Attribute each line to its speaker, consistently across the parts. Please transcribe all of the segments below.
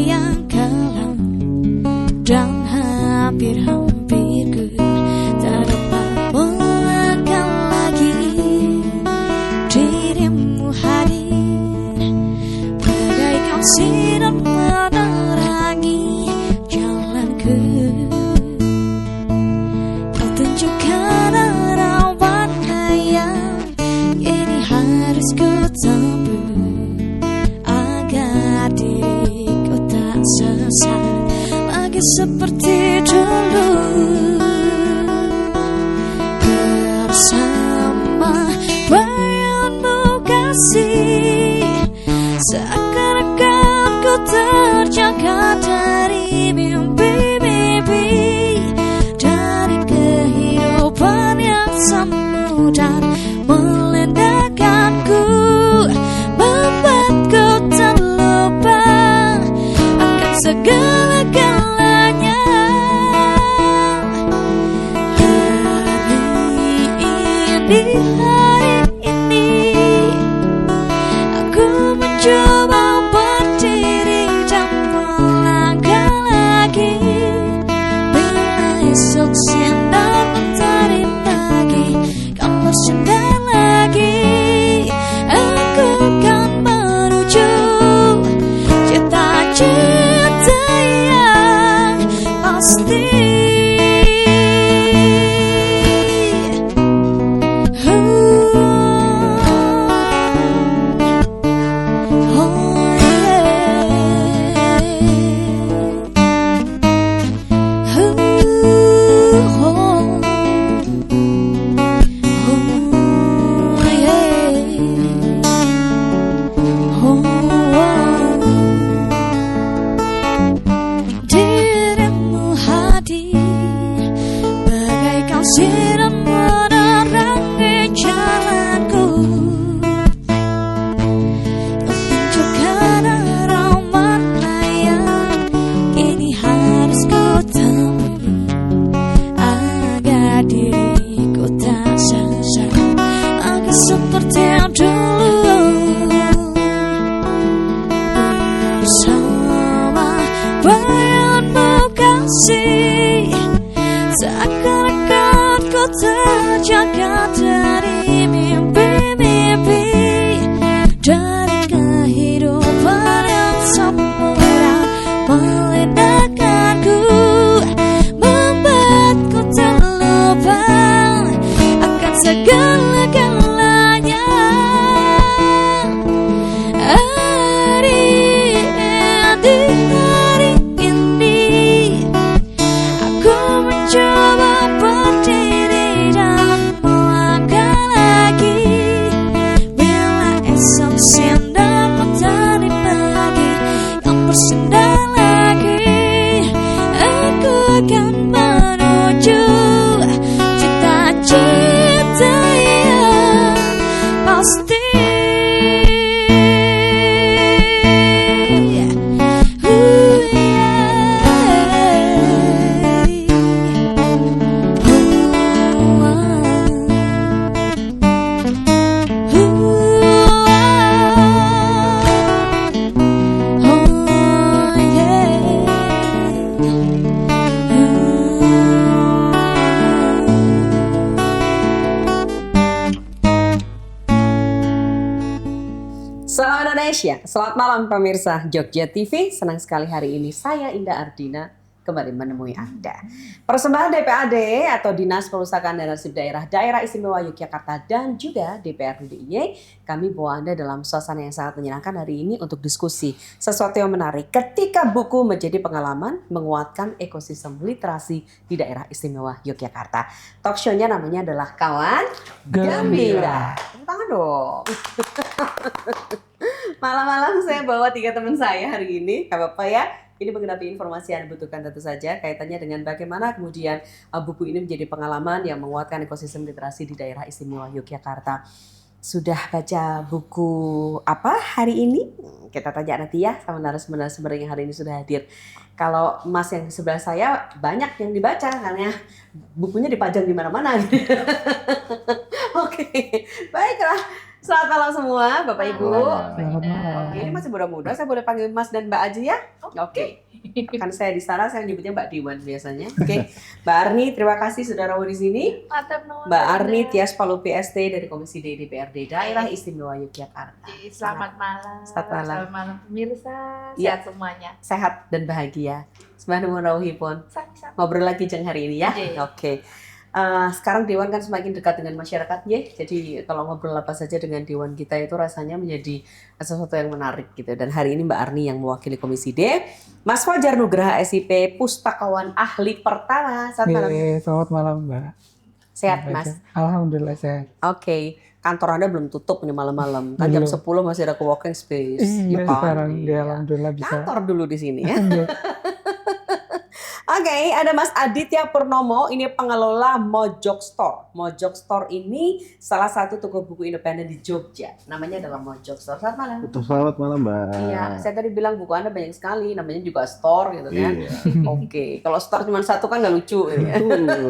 Speaker 1: yang kelam dan hampir-hampir ku tak dapat melangkah lagi. Dirimu hadir bagaikan sinar menerangi jalanku. Kau tunjukkan arah warna yang ini harus ku tempuh agar diriku tak sesat lagi seperti dulu. Bersama bayangmu kasih, seakan-akan ku terjaga dari mimpi-mimpi, dari kehidupan yang samudar melendahkanku, membuatku terlupa akan segala-galanya. Hari ini aku mencoba berdiri dan melangkah lagi. Bila esok sinar mentari pagi kan bersinar lagi, aku kan menuju cita-cita yang pasti. Dirimu hadir bagaikan sinar menerangi jalanku. Kau tunjukkan arah mana yang kini harus ku tempuh agar diriku tak sesat lagi seperti yang dulu. Bersama bayangmu kasih, seakan-akan ku terjaga dari mimpi-mimpi, dari kehidupan yang samudar melendahkanku, membuatku terlupa akan segala-galanya. Hari ini aku mencoba berdiri dan melangkah lagi. Bila esok sinar mentari pagi yang bersinar lagi, aku akan menuju cita-cita yang pasti.
Speaker 2: Salam Indonesia, selamat malam pemirsa Jogja TV. Senang sekali hari ini saya Indah Ardina kembali menemui Anda. Persembahan DPAD atau Dinas Perpustakaan dan Arsip Daerah Daerah Istimewa Yogyakarta dan juga DPRD DIY, kami bawa Anda dalam suasana yang sangat menyenangkan hari ini untuk diskusi sesuatu yang menarik ketika buku menjadi pengalaman menguatkan ekosistem literasi di Daerah Istimewa Yogyakarta. Talk show-nya namanya adalah Kawan Gembira. Tepuk tangan dong. Malam-malam saya bawa 3 teman saya hari ini, gak apa-apa ya. Ini mengenai informasi yang dibutuhkan tentu saja kaitannya dengan bagaimana kemudian buku ini menjadi pengalaman yang menguatkan ekosistem literasi di Daerah Istimewa Yogyakarta. Sudah baca buku apa hari ini? Kita tanya nanti ya sama narasumber yang hari ini sudah hadir. Kalau Mas yang sebelah saya banyak yang dibaca karena bukunya dipajang di mana-mana. Oke, baiklah. Selamat malam semua, Bapak Ibu.
Speaker 3: Selamat malam.
Speaker 2: Oke, ini masih muda-muda, saya boleh panggil Mas dan Mbak aja ya? Oke. Kan saya di sana, saya nyebutnya Mbak Diwan biasanya. Oke. Mbak Arni, terima kasih sudah rawuh di sini.
Speaker 1: Mantap nuwun.
Speaker 2: Mbak Arni Tias Palu PST dari Komisi D DPRD Daerah Istimewa Yogyakarta.
Speaker 1: Selamat malam.
Speaker 2: Selamat malam.
Speaker 1: Selamat malam pemirsa.
Speaker 2: Iya.
Speaker 1: Sehat semuanya.
Speaker 2: Sehat dan bahagia. Sembahun rawuhipun.
Speaker 1: Sama-sama.
Speaker 2: Ngobrol lagi jeng hari ini ya.
Speaker 1: Iya.
Speaker 2: Oke. Sekarang Dewan kan semakin dekat dengan masyarakat ya. Jadi kalau ngobrol apa saja dengan Dewan kita itu rasanya menjadi sesuatu yang menarik gitu. Dan hari ini Mbak Arni yang mewakili Komisi D, Mas Fajar Nugraha SIP Pustakawan Ahli Pertama. Selamat malam.
Speaker 3: Selamat malam Mbak.
Speaker 2: Sehat Mas?
Speaker 3: Alhamdulillah sehat.
Speaker 2: Oke. Kantor Anda belum tutup nih malam-malam. Kan jam
Speaker 3: Belum.
Speaker 2: 10 masih ada co-working space.
Speaker 3: Iya
Speaker 2: Ya kan?
Speaker 3: sekarang dia
Speaker 2: Iya.
Speaker 3: alhamdulillah bisa.
Speaker 2: Kantor dulu di sini ya.
Speaker 3: Iya.
Speaker 2: Oke, ada Mas Aditya Purnomo, ini pengelola Mojok Store. Mojok Store ini salah satu toko buku independen di Jogja. Namanya adalah Mojok Store. Selamat malam.
Speaker 4: Betul, selamat malam Mbak.
Speaker 2: Iya, saya tadi bilang buku Anda banyak sekali, namanya juga store gitu kan.
Speaker 4: Iya.
Speaker 2: Oke, kalau store cuma satu kan nggak lucu. Gitu ya.
Speaker 4: Betul.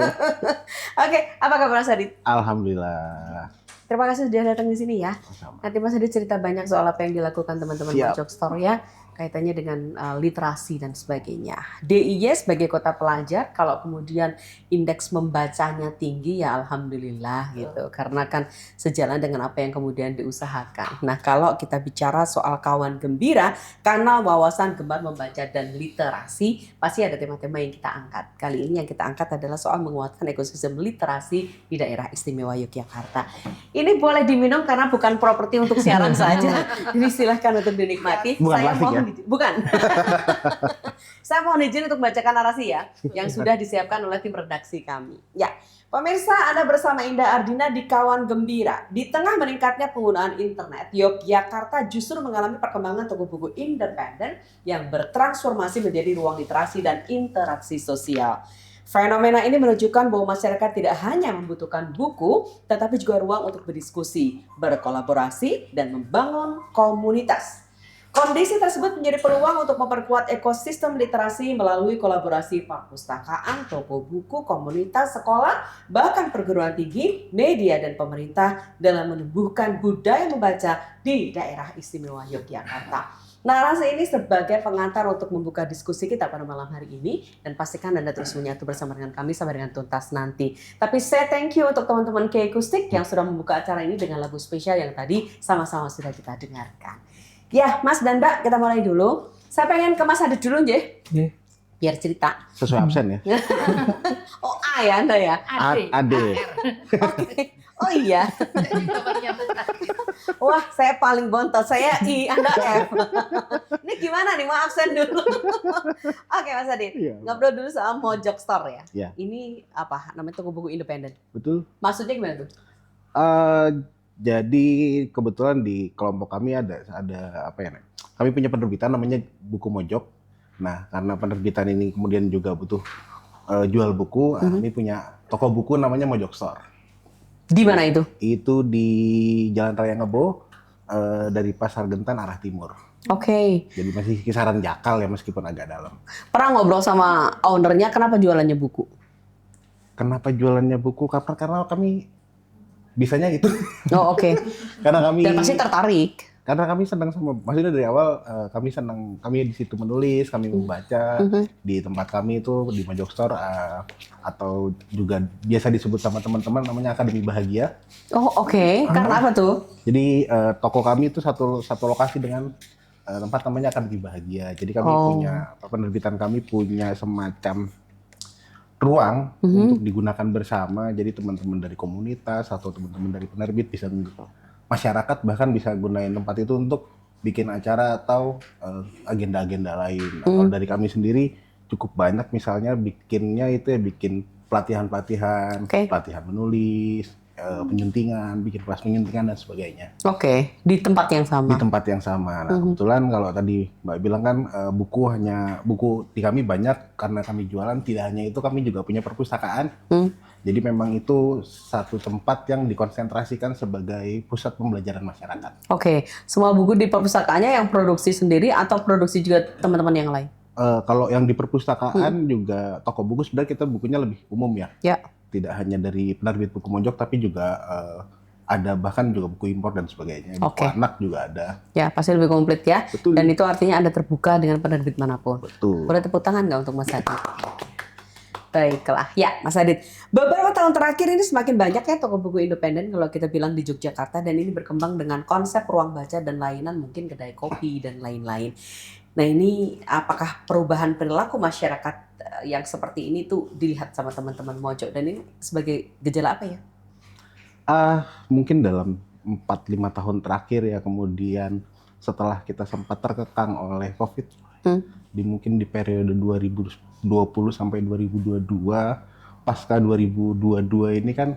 Speaker 2: Oke, apa kabar Mas Adit?
Speaker 4: Alhamdulillah.
Speaker 2: Terima kasih sudah datang di sini ya.
Speaker 4: Sama.
Speaker 2: Nanti Mas Adit cerita banyak soal apa yang dilakukan teman-teman
Speaker 4: Siap.
Speaker 2: Mojok Store ya. Kaitannya dengan literasi dan sebagainya. DIY sebagai kota pelajar, kalau kemudian indeks membacanya tinggi ya alhamdulillah gitu. Karena kan sejalan dengan apa yang kemudian diusahakan. Nah kalau kita bicara soal kawan gembira, kanal wawasan gemar membaca dan literasi, pasti ada tema-tema yang kita angkat. Kali ini yang kita angkat adalah soal menguatkan ekosistem literasi di daerah istimewa Yogyakarta. Ini boleh diminum karena bukan properti untuk siaran saja. Jadi silahkan untuk dinikmati.
Speaker 4: Bukan
Speaker 2: Saya
Speaker 4: plastik
Speaker 2: mohon
Speaker 4: ya?
Speaker 2: Bukan. Saya mohon izin untuk bacakan narasi ya, yang sudah disiapkan oleh tim redaksi kami. Ya, pemirsa, Anda bersama Indah Ardina di Kawan Gembira. Di tengah meningkatnya penggunaan internet, Yogyakarta justru mengalami perkembangan toko buku independen yang bertransformasi menjadi ruang literasi dan interaksi sosial. Fenomena ini menunjukkan bahwa masyarakat tidak hanya membutuhkan buku, tetapi juga ruang untuk berdiskusi, berkolaborasi, dan membangun komunitas. Kondisi tersebut menjadi peluang untuk memperkuat ekosistem literasi melalui kolaborasi perpustakaan, toko buku, komunitas, sekolah, bahkan perguruan tinggi, media, dan pemerintah dalam menumbuhkan budaya membaca di daerah istimewa Yogyakarta. Narasi ini sebagai pengantar untuk membuka diskusi kita pada malam hari ini, dan pastikan Anda terus menyatu bersama dengan kami sampai dengan tuntas nanti. Tapi saya thank you untuk teman-teman K-Acoustic yang sudah membuka acara ini dengan lagu spesial yang tadi sama-sama sudah kita dengarkan. Ya, Mas dan Mbak, kita mulai dulu. Saya pengen ke Mas Adit dulu, Nje.
Speaker 3: Iya.
Speaker 2: Biar cerita.
Speaker 4: Sesuai absen ya.
Speaker 2: Oh, A ya Anda ya?
Speaker 4: Ade.
Speaker 2: Oke. Oh iya. Wah, saya paling bontot. Saya I, Anda F. Ini gimana nih? Mau absen dulu. Oke, Mas Adit.
Speaker 4: Iya.
Speaker 2: Ngobrol dulu soal Mojok Store ya.
Speaker 4: Iya.
Speaker 2: Ini apa? Namanya toko buku independen.
Speaker 4: Betul.
Speaker 2: Maksudnya gimana tuh?
Speaker 4: Jadi kebetulan di kelompok kami ada apa ya? Kami punya penerbitan namanya Buku Mojok. Nah, karena penerbitan ini kemudian juga butuh jual buku, kami punya toko buku namanya Mojok Store.
Speaker 2: Di mana itu?
Speaker 4: Itu di Jalan Raya Ngebo, dari Pasar Gentan arah timur.
Speaker 2: Oke.
Speaker 4: Jadi masih kisaran Jakal ya meskipun agak dalam.
Speaker 2: Pernah ngobrol sama ownernya, kenapa jualannya buku?
Speaker 4: Kenapa jualannya buku? Karena kami bisanya itu.
Speaker 2: Oh, oke.
Speaker 4: Karena kami
Speaker 2: Dan pasti tertarik.
Speaker 4: karena kami senang sama, maksudnya dari awal kami di situ menulis, kami membaca di tempat kami itu di Mojok Store, atau juga biasa disebut sama teman-teman namanya Akademi Bahagia.
Speaker 2: Oh, oke. Karena apa tuh?
Speaker 4: Jadi toko kami itu satu lokasi dengan tempat namanya Akademi Bahagia. Jadi kami punya, penerbitan kami punya semacam ruang untuk digunakan bersama. Jadi teman-teman dari komunitas atau teman-teman dari penerbit bisa, masyarakat bahkan bisa gunain tempat itu untuk bikin acara atau agenda-agenda lain. Kalau dari kami sendiri cukup banyak, misalnya bikinnya itu ya bikin pelatihan-pelatihan, pelatihan menulis, penyuntingan, bikin kelas penyuntingan dan sebagainya.
Speaker 2: Oke, di tempat yang sama.
Speaker 4: Di tempat yang sama. Nah, kebetulan kalau tadi Mbak bilang kan buku di kami banyak karena kami jualan, tidak hanya itu kami juga punya perpustakaan. Jadi memang itu satu tempat yang dikonsentrasikan sebagai pusat pembelajaran masyarakat.
Speaker 2: Oke, semua buku di perpustakaannya yang produksi sendiri atau produksi juga teman-teman yang lain?
Speaker 4: Kalau yang di perpustakaan juga toko buku, sebenarnya kita bukunya lebih umum ya.
Speaker 2: Ya.
Speaker 4: Tidak hanya dari penerbit Buku Mojok, tapi juga ada bahkan juga buku impor dan sebagainya. Buku
Speaker 2: Oke.
Speaker 4: anak juga ada.
Speaker 2: Ya, pasti lebih komplit ya.
Speaker 4: Betul.
Speaker 2: Dan itu artinya Anda terbuka dengan penerbit manapun.
Speaker 4: Betul.
Speaker 2: Boleh tepuk tangan nggak untuk Mas Adit? Baiklah, ya Mas Adit. Beberapa tahun terakhir ini semakin banyak ya toko buku independen kalau kita bilang di Yogyakarta, dan ini berkembang dengan konsep ruang baca dan layanan, mungkin kedai kopi dan lain-lain. Nah ini apakah perubahan perilaku masyarakat yang seperti ini tuh dilihat sama teman-teman Mojok, dan ini sebagai gejala apa ya?
Speaker 4: Mungkin dalam 4-5 tahun terakhir ya, kemudian setelah kita sempat terkekang oleh COVID, mungkin di periode 2020 sampai 2022, pasca 2022 ini kan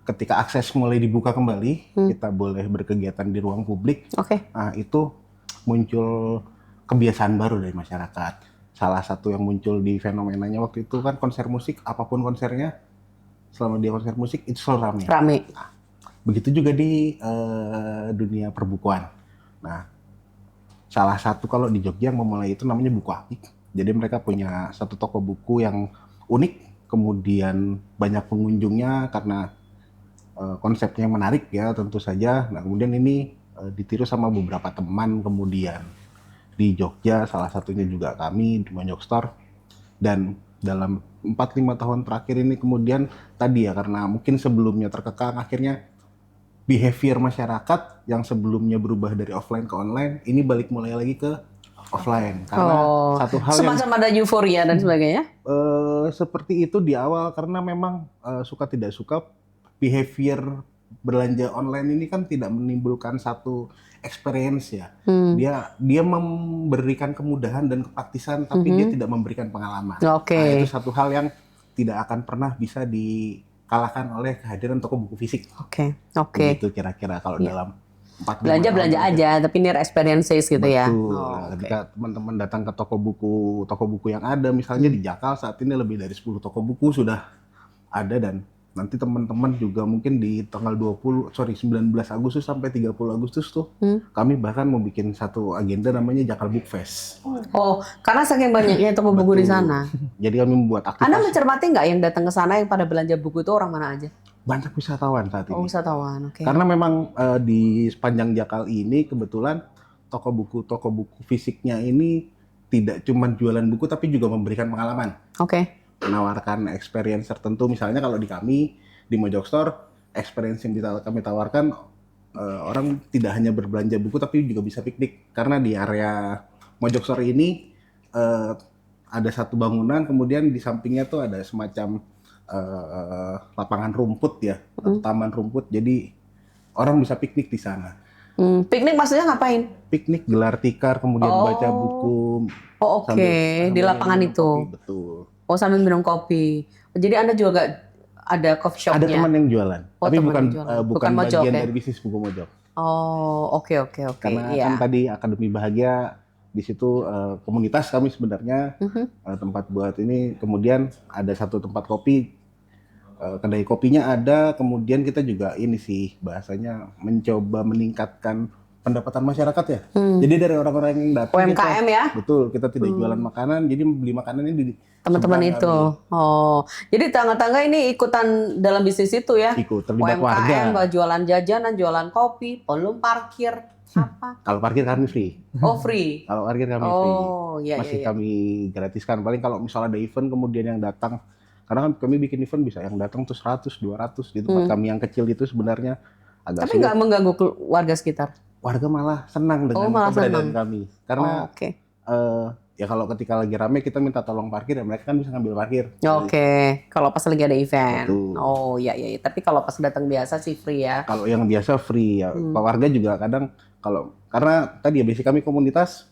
Speaker 4: ketika akses mulai dibuka kembali, kita boleh berkegiatan di ruang publik.
Speaker 2: Oke.
Speaker 4: Nah, itu muncul kebiasaan baru dari masyarakat. Salah satu yang muncul di fenomenanya waktu itu kan konser musik, apapun konsernya, selama dia konser musik itu selalu ramai.
Speaker 2: Rame.
Speaker 4: Begitu juga di dunia perbukuan. Nah, salah satu kalau di Jogja yang memulai itu namanya Buku Apik. Jadi mereka punya satu toko buku yang unik, kemudian banyak pengunjungnya karena konsepnya yang menarik ya tentu saja. Nah, kemudian ini ditiru sama beberapa teman kemudian di Jogja, salah satunya juga kami di Mojok Store. Dan dalam 4-5 tahun terakhir ini kemudian tadi ya, karena mungkin sebelumnya terkekang, akhirnya behavior masyarakat yang sebelumnya berubah dari offline ke online, ini balik mulai lagi ke offline. Karena satu hal yang
Speaker 2: semacam ada euforia dan sebagainya.
Speaker 4: seperti itu di awal, karena memang suka tidak suka behavior belanja online ini kan tidak menimbulkan satu experience ya. Dia memberikan kemudahan dan kepraktisan, tapi dia tidak memberikan pengalaman.
Speaker 2: Oke.
Speaker 4: Nah, itu satu hal yang tidak akan pernah bisa dikalahkan oleh kehadiran toko buku fisik.
Speaker 2: Oke.
Speaker 4: Begitu kira-kira kalau dalam 4-5
Speaker 2: Belanja
Speaker 4: tahun
Speaker 2: aja, tapi near experiences gitu ya.
Speaker 4: Betul.
Speaker 2: Oh,
Speaker 4: Ketika teman-teman datang ke toko buku yang ada, misalnya di Jakal saat ini lebih dari 10 toko buku sudah ada, dan nanti teman-teman juga mungkin di tanggal 19 Agustus sampai 30 Agustus tuh kami bahkan mau bikin satu agenda namanya Jakal Book Fest.
Speaker 2: Oh, karena saking banyaknya toko buku di sana.
Speaker 4: Jadi kami membuat
Speaker 2: Anda
Speaker 4: aktivitas.
Speaker 2: mencermati nggak yang datang ke sana yang pada belanja buku itu orang mana aja?
Speaker 4: Banyak wisatawan saat ini.
Speaker 2: Oh, wisatawan, oke.
Speaker 4: Karena memang di sepanjang Jakal ini kebetulan toko buku fisiknya ini tidak cuma jualan buku tapi juga memberikan pengalaman.
Speaker 2: Oke.
Speaker 4: Menawarkan experience tertentu. Misalnya kalau di kami di Mojok Store, experience yang kami tawarkan, orang tidak hanya berbelanja buku tapi juga bisa piknik, karena di area Mojok Store ini ada satu bangunan, kemudian di sampingnya tuh ada semacam lapangan rumput ya, taman rumput, jadi orang bisa piknik di sana.
Speaker 2: Piknik maksudnya ngapain?
Speaker 4: Piknik, gelar tikar, kemudian baca buku.
Speaker 2: Oh, oke. Di lapangan
Speaker 4: minum
Speaker 2: itu.
Speaker 4: kopi, betul.
Speaker 2: Oh, sambil minum kopi. Jadi Anda juga nggak ada coffee shopnya?
Speaker 4: Ada teman yang jualan,
Speaker 2: Oh,
Speaker 4: tapi
Speaker 2: teman
Speaker 4: bukan
Speaker 2: yang jualan. Bukan Mojok,
Speaker 4: bagian
Speaker 2: ya?
Speaker 4: dari bisnis buku Mojok.
Speaker 2: Oh, oke.
Speaker 4: Karena
Speaker 2: Iya.
Speaker 4: kan tadi Akademi Bahagia di situ komunitas kami sebenarnya, tempat buat ini, kemudian ada satu tempat kopi, kedai kopinya ada, kemudian kita juga ini sih bahasanya mencoba meningkatkan pendapatan masyarakat ya. Jadi dari orang-orang yang datang
Speaker 2: UMKM ya?
Speaker 4: Betul, kita tidak jualan makanan, jadi beli makanannya di
Speaker 2: Teman-teman
Speaker 4: seberang
Speaker 2: itu. Oh, jadi tangga-tangga ini ikutan dalam bisnis itu ya?
Speaker 4: kami. Ikut terlibat
Speaker 2: UMKM,
Speaker 4: warga.
Speaker 2: jualan jajanan, jualan kopi, belum parkir, apa?
Speaker 4: Kalau parkir kami free.
Speaker 2: Oh, free.
Speaker 4: Kalau parkir kami free.
Speaker 2: Oh, iya,
Speaker 4: Masih
Speaker 2: iya.
Speaker 4: kami gratiskan. Paling kalau misalnya ada event kemudian yang datang, karena kan kami bikin event bisa yang datang tuh 100, 200 di tempat kami yang kecil itu sebenarnya agak
Speaker 2: Tapi
Speaker 4: sulit.
Speaker 2: nggak mengganggu warga sekitar?
Speaker 4: Warga malah senang dengan
Speaker 2: malah
Speaker 4: keberadaan
Speaker 2: senang.
Speaker 4: kami. Karena
Speaker 2: Oh, oke.
Speaker 4: ya kalau ketika lagi rame kita minta tolong parkir ya mereka kan bisa ngambil parkir.
Speaker 2: Oke, kalau pas lagi ada event.
Speaker 4: Betul.
Speaker 2: Oh, iya. Tapi kalau pas datang biasa sih free ya.
Speaker 4: Kalau yang biasa free ya. Warga juga kadang karena tadi ya basic kami komunitas,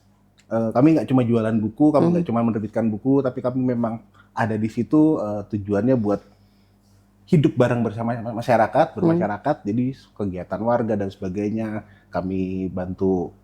Speaker 4: kami nggak cuma jualan buku, kami nggak cuma menerbitkan buku, tapi kami memang ada di situ tujuannya buat hidup bareng bersama masyarakat, bermasyarakat. Jadi kegiatan warga dan sebagainya kami bantu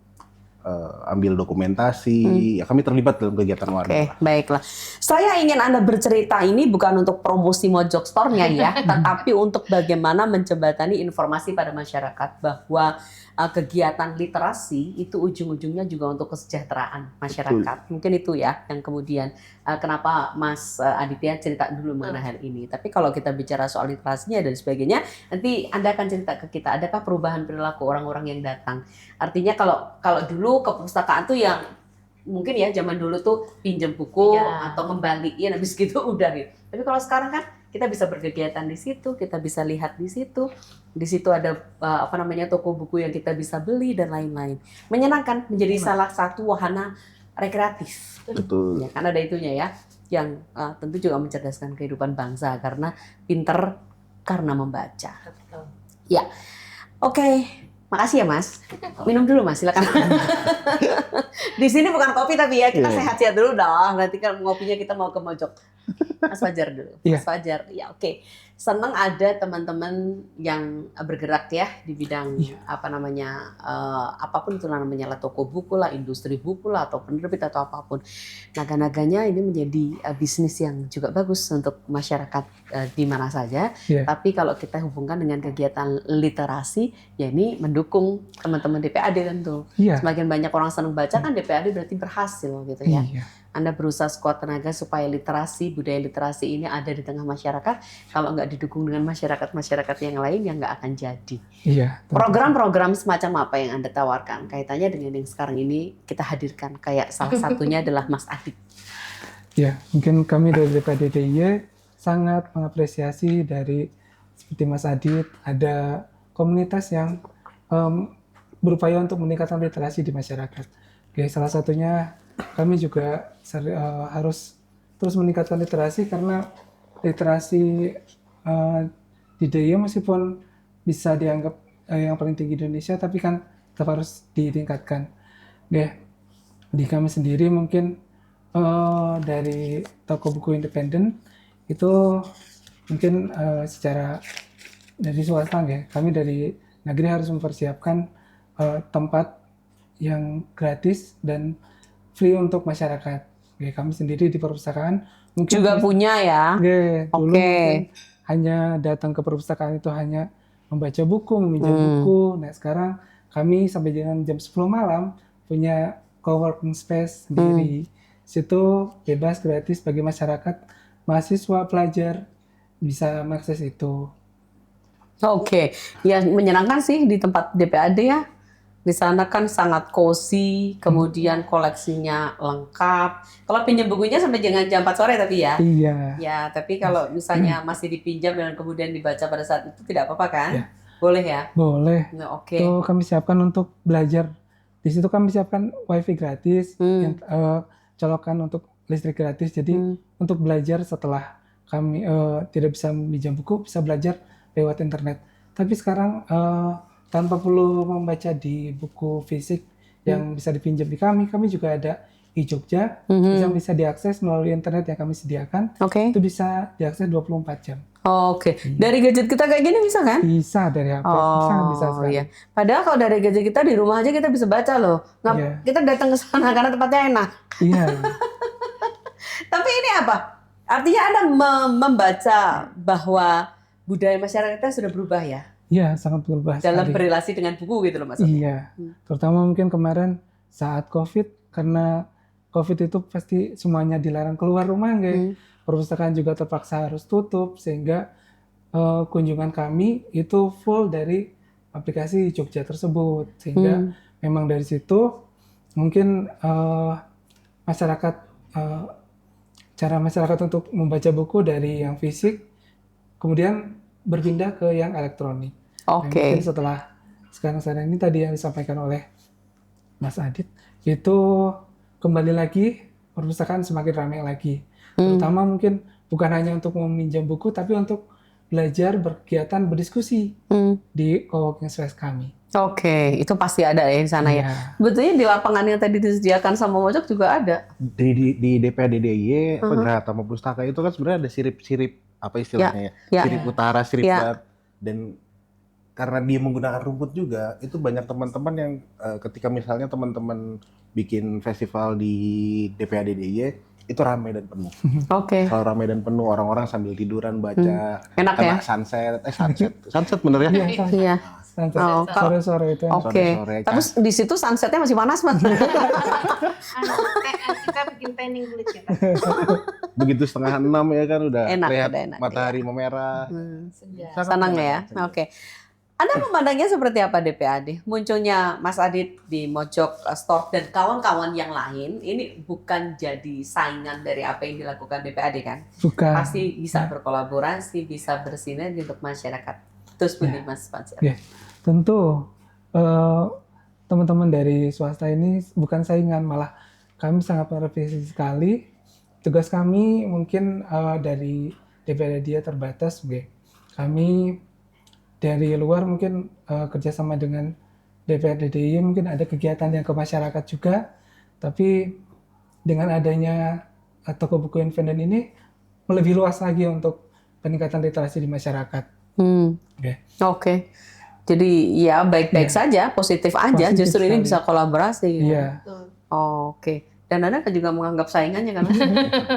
Speaker 4: ambil dokumentasi, ya kami terlibat dalam kegiatan warga.
Speaker 2: Oke, baiklah. Saya ingin Anda bercerita ini bukan untuk promosi Mojok Store-nya ya, tetapi untuk bagaimana menjembatani informasi pada masyarakat bahwa kegiatan literasi itu ujung-ujungnya juga untuk kesejahteraan masyarakat. Mungkin itu ya yang kemudian kenapa Mas Aditya cerita dulu mengenai hal ini. Tapi kalau kita bicara soal literasinya dan sebagainya, nanti Anda akan cerita ke kita, adakah perubahan perilaku orang-orang yang datang? Artinya kalau dulu ke perpustakaan tuh yang mungkin ya zaman dulu tuh pinjam buku atau kembaliin habis gitu udah gitu. Tapi kalau sekarang kan kita bisa berkegiatan di situ, kita bisa lihat di situ. Di situ ada toko buku yang kita bisa beli dan lain-lain. Menyenangkan, menjadi salah satu wahana rekreatif.
Speaker 4: Betul.
Speaker 2: Ya, kan ada itunya ya, yang tentu juga mencerdaskan kehidupan bangsa karena pinter karena membaca.
Speaker 1: Betul.
Speaker 2: Ya, oke. Makasih ya Mas. Minum dulu Mas, silakan. Di sini bukan kopi tapi ya kita sehat-sehat dulu dong. Nanti kan ngopinya kita mau ke Mojok. Mas Fajar dulu. Mas Fajar, ya oke. Senang ada teman-teman yang bergerak ya di bidang apapun itu namanya lah, toko buku lah, industri buku lah, atau penerbit atau apapun. Naga-naganya ini menjadi bisnis yang juga bagus untuk masyarakat di mana saja. Tapi kalau kita hubungkan dengan kegiatan literasi, ya ini mendukung teman-teman DPAD tentu. Semakin banyak orang senang baca kan DPAD berarti berhasil gitu ya. Anda berusaha sekuat tenaga supaya literasi, budaya literasi ini ada di tengah masyarakat. Kalau nggak didukung dengan masyarakat yang lain, ya nggak akan jadi. Program-program semacam apa yang Anda tawarkan? Kaitannya dengan yang sekarang ini kita hadirkan. Kayak salah satunya adalah Mas Adit.
Speaker 3: Ya, mungkin kami dari DPAD DIY sangat mengapresiasi dari seperti Mas Adit, ada komunitas yang berupaya untuk meningkatkan literasi di masyarakat. Oke, salah satunya kami juga harus terus meningkatkan literasi karena literasi di DIY meskipun bisa dianggap yang paling tinggi di Indonesia, tapi kan tetap harus ditingkatkan. Oke, di kami sendiri mungkin dari toko buku independen itu mungkin secara dari swasta ya, kami dari negeri harus mempersiapkan tempat yang gratis dan free untuk masyarakat. Oke, kami sendiri di perpustakaan mungkin
Speaker 2: juga punya ya.
Speaker 3: Dulu mungkin hanya datang ke perpustakaan itu hanya membaca buku, meminjam buku. Nah sekarang kami sampai dengan jam 10 malam punya coworking space sendiri. Situ bebas gratis bagi masyarakat, mahasiswa, pelajar bisa mengakses itu.
Speaker 2: Oke, ya menyenangkan sih di tempat DPAD ya. Di sana kan sangat cozy, kemudian koleksinya lengkap. Kalau pinjam bukunya sampai dengan jam 4 sore tapi ya.
Speaker 3: Iya.
Speaker 2: Ya, tapi kalau misalnya masih dipinjam dan kemudian dibaca pada saat itu tidak apa-apa kan? Boleh ya?
Speaker 3: Boleh.
Speaker 2: Nah, oke.
Speaker 3: Itu kami siapkan untuk belajar. Di situ kami siapkan wifi gratis, yang colokan untuk listrik gratis. Jadi untuk belajar setelah kami tidak bisa meminjam buku, bisa belajar lewat internet. Tapi sekarang tanpa perlu membaca di buku fisik yang bisa dipinjam di kami juga ada e-Jogja yang bisa diakses melalui internet yang kami sediakan. Itu bisa diakses 24 jam.
Speaker 2: Dari gadget kita kayak gini bisa kan?
Speaker 3: Bisa dari HP, bisa sekali.
Speaker 2: Iya. Padahal kalau dari gadget kita di rumah aja kita bisa baca loh. Kita datang ke sana karena tempatnya enak.
Speaker 3: Iya.
Speaker 2: Tapi ini apa? Artinya Anda membaca bahwa budaya masyarakat kita sudah berubah ya?
Speaker 3: Iya, sangat berubah
Speaker 2: dalam
Speaker 3: sekali.
Speaker 2: berrelasi dengan buku gitu loh Mas.
Speaker 3: Iya, terutama mungkin kemarin saat COVID, karena COVID itu pasti semuanya dilarang keluar rumah, perpustakaan juga terpaksa harus tutup, sehingga kunjungan kami itu full dari aplikasi Jogja tersebut, sehingga memang dari situ mungkin masyarakat cara masyarakat untuk membaca buku dari yang fisik, kemudian berpindah ke yang elektronik. Mungkin setelah sekarang ini tadi yang disampaikan oleh Mas Adit, itu kembali lagi perpustakaan semakin ramai lagi. Terutama mungkin bukan hanya untuk meminjam buku, tapi untuk belajar, berkegiatan, berdiskusi di coworking space kami.
Speaker 2: Itu pasti ada ya di sana ya. Betulnya di lapangan yang tadi disediakan sama Mojok juga ada.
Speaker 4: Di DPAD DIY, Geraha Taman Pustaka itu kan sebenarnya ada sirip-sirip apa istilahnya ya? Sirip utara, sirip barat, dan karena dia menggunakan rumput juga, itu banyak teman-teman yang ketika misalnya teman-teman bikin festival di DPAD DIY itu ramai dan penuh.
Speaker 2: Oke.
Speaker 4: Selalu ramai dan penuh, orang-orang sambil tiduran baca,
Speaker 2: Enak
Speaker 4: kena
Speaker 2: ya?
Speaker 4: sunset bener ya?
Speaker 3: Iya,
Speaker 2: Iya.
Speaker 3: sunset.
Speaker 2: Oh, kalau-
Speaker 3: Sore-sore itu.
Speaker 2: Oke.
Speaker 4: Sore-sore,
Speaker 2: Terus di situ sunsetnya masih panas, Mas.
Speaker 1: Kita bikin tanning kulit kita.
Speaker 4: Begitu 5:30 ya kan udah
Speaker 2: Enak,
Speaker 4: lihat
Speaker 2: udah enak,
Speaker 4: matahari memerah.
Speaker 1: Senja.
Speaker 4: Sangat
Speaker 2: Senang ya?
Speaker 4: menyenangkan.
Speaker 2: Oke. Anda memandangnya seperti apa DPAD? Munculnya Mas Adit di Mojok Store dan kawan-kawan yang lain, ini bukan jadi saingan dari apa yang dilakukan DPAD kan?
Speaker 3: Bukan.
Speaker 2: Pasti bisa berkolaborasi, bisa bersinergi untuk masyarakat. Terus begini Mas Fajar.
Speaker 3: Ya, tentu teman-teman dari swasta ini bukan saingan, malah kami sangat mengapresiasi sekali. Tugas kami mungkin dari DPD dia terbatas, kami dari luar mungkin kerjasama dengan DPRD DIY mungkin ada kegiatan yang ke masyarakat juga, tapi dengan adanya toko buku independen ini lebih luas lagi untuk peningkatan literasi di masyarakat. Oke.
Speaker 2: Oke. Jadi ya baik-baik saja, positif aja.
Speaker 3: Positif
Speaker 2: Justru ini
Speaker 3: sekali.
Speaker 2: bisa kolaborasi.
Speaker 3: Iya.
Speaker 1: Betul.
Speaker 2: Oke. Dan Anda kan juga menganggap saingannya kan?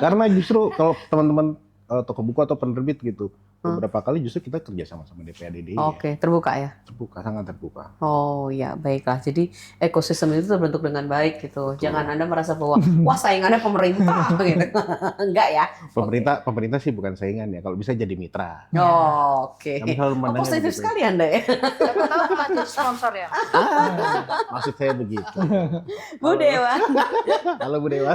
Speaker 4: Karena justru kalau teman-teman toko buku atau penerbit gitu, beberapa kali justru kita kerja sama DPAD DIY.
Speaker 2: Oke, terbuka ya.
Speaker 4: Terbuka, sangat terbuka.
Speaker 2: Oh ya, baiklah. Jadi ekosistem itu terbentuk dengan baik gitu. Jangan Anda merasa bahwa wah saingannya pemerintah gitu. Enggak ya.
Speaker 4: Pemerintah sih bukan saingan ya, kalau bisa jadi mitra.
Speaker 2: Oh, oke.
Speaker 4: Kami selalu
Speaker 2: Oh,
Speaker 4: memandangnya
Speaker 2: positif
Speaker 4: begitu.
Speaker 2: sekali Anda ya.
Speaker 1: Siapa tahu malah jadi sponsor ya.
Speaker 4: Maksud saya begitu.
Speaker 2: Bu Dewa.
Speaker 4: Halo Bu Dewa.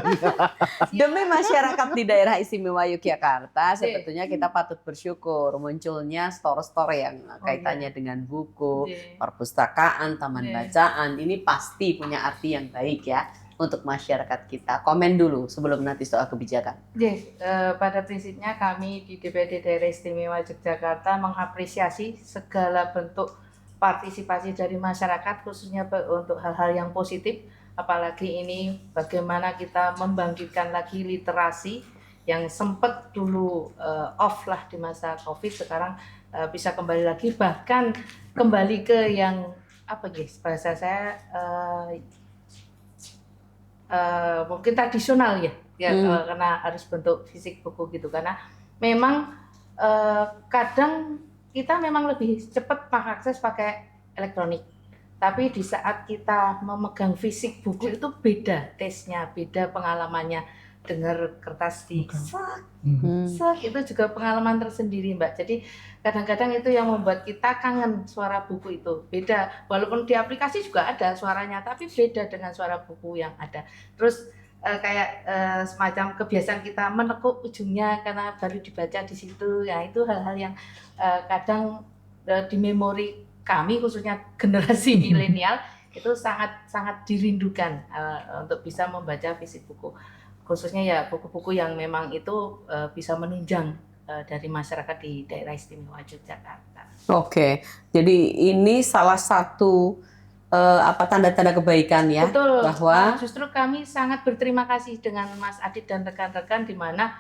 Speaker 2: Demi masyarakat di daerah istimewa Yogyakarta, sebetulnya kita patut bersyukur munculnya store-store yang kaitannya dengan buku, perpustakaan, taman bacaan. Ini pasti punya arti yang baik ya untuk masyarakat kita. Komen dulu sebelum nanti soal kebijakan.
Speaker 1: Pada prinsipnya kami di DPD Daerah Istimewa Yogyakarta mengapresiasi segala bentuk partisipasi dari masyarakat, khususnya untuk hal-hal yang positif. Apalagi ini bagaimana kita membangkitkan lagi literasi yang sempat dulu off lah di masa COVID, sekarang bisa kembali lagi, bahkan kembali ke yang apa guys, bahasa saya mungkin tradisional ya, karena harus bentuk fisik buku gitu, karena memang kadang kita memang lebih cepat mengakses pakai elektronik. Tapi di saat kita memegang fisik buku itu beda taste-nya, beda pengalamannya. Dengar kertas di sak, itu juga pengalaman tersendiri Mbak. Jadi kadang-kadang itu yang membuat kita kangen suara buku itu. Beda, walaupun di aplikasi juga ada suaranya, tapi beda dengan suara buku yang ada. Terus kayak semacam kebiasaan kita menekuk ujungnya karena baru dibaca di situ. Ya itu hal-hal yang kadang di memori kami, khususnya generasi milenial, itu sangat dirindukan untuk bisa membaca fisik buku. Khususnya ya buku-buku yang memang itu bisa menunjang dari masyarakat di daerah istimewa Yogyakarta.
Speaker 2: Oke, jadi ini salah satu tanda-tanda kebaikan ya.
Speaker 1: Betul.
Speaker 2: Bahwa
Speaker 1: Justru kami sangat berterima kasih dengan Mas Adit dan rekan-rekan, di mana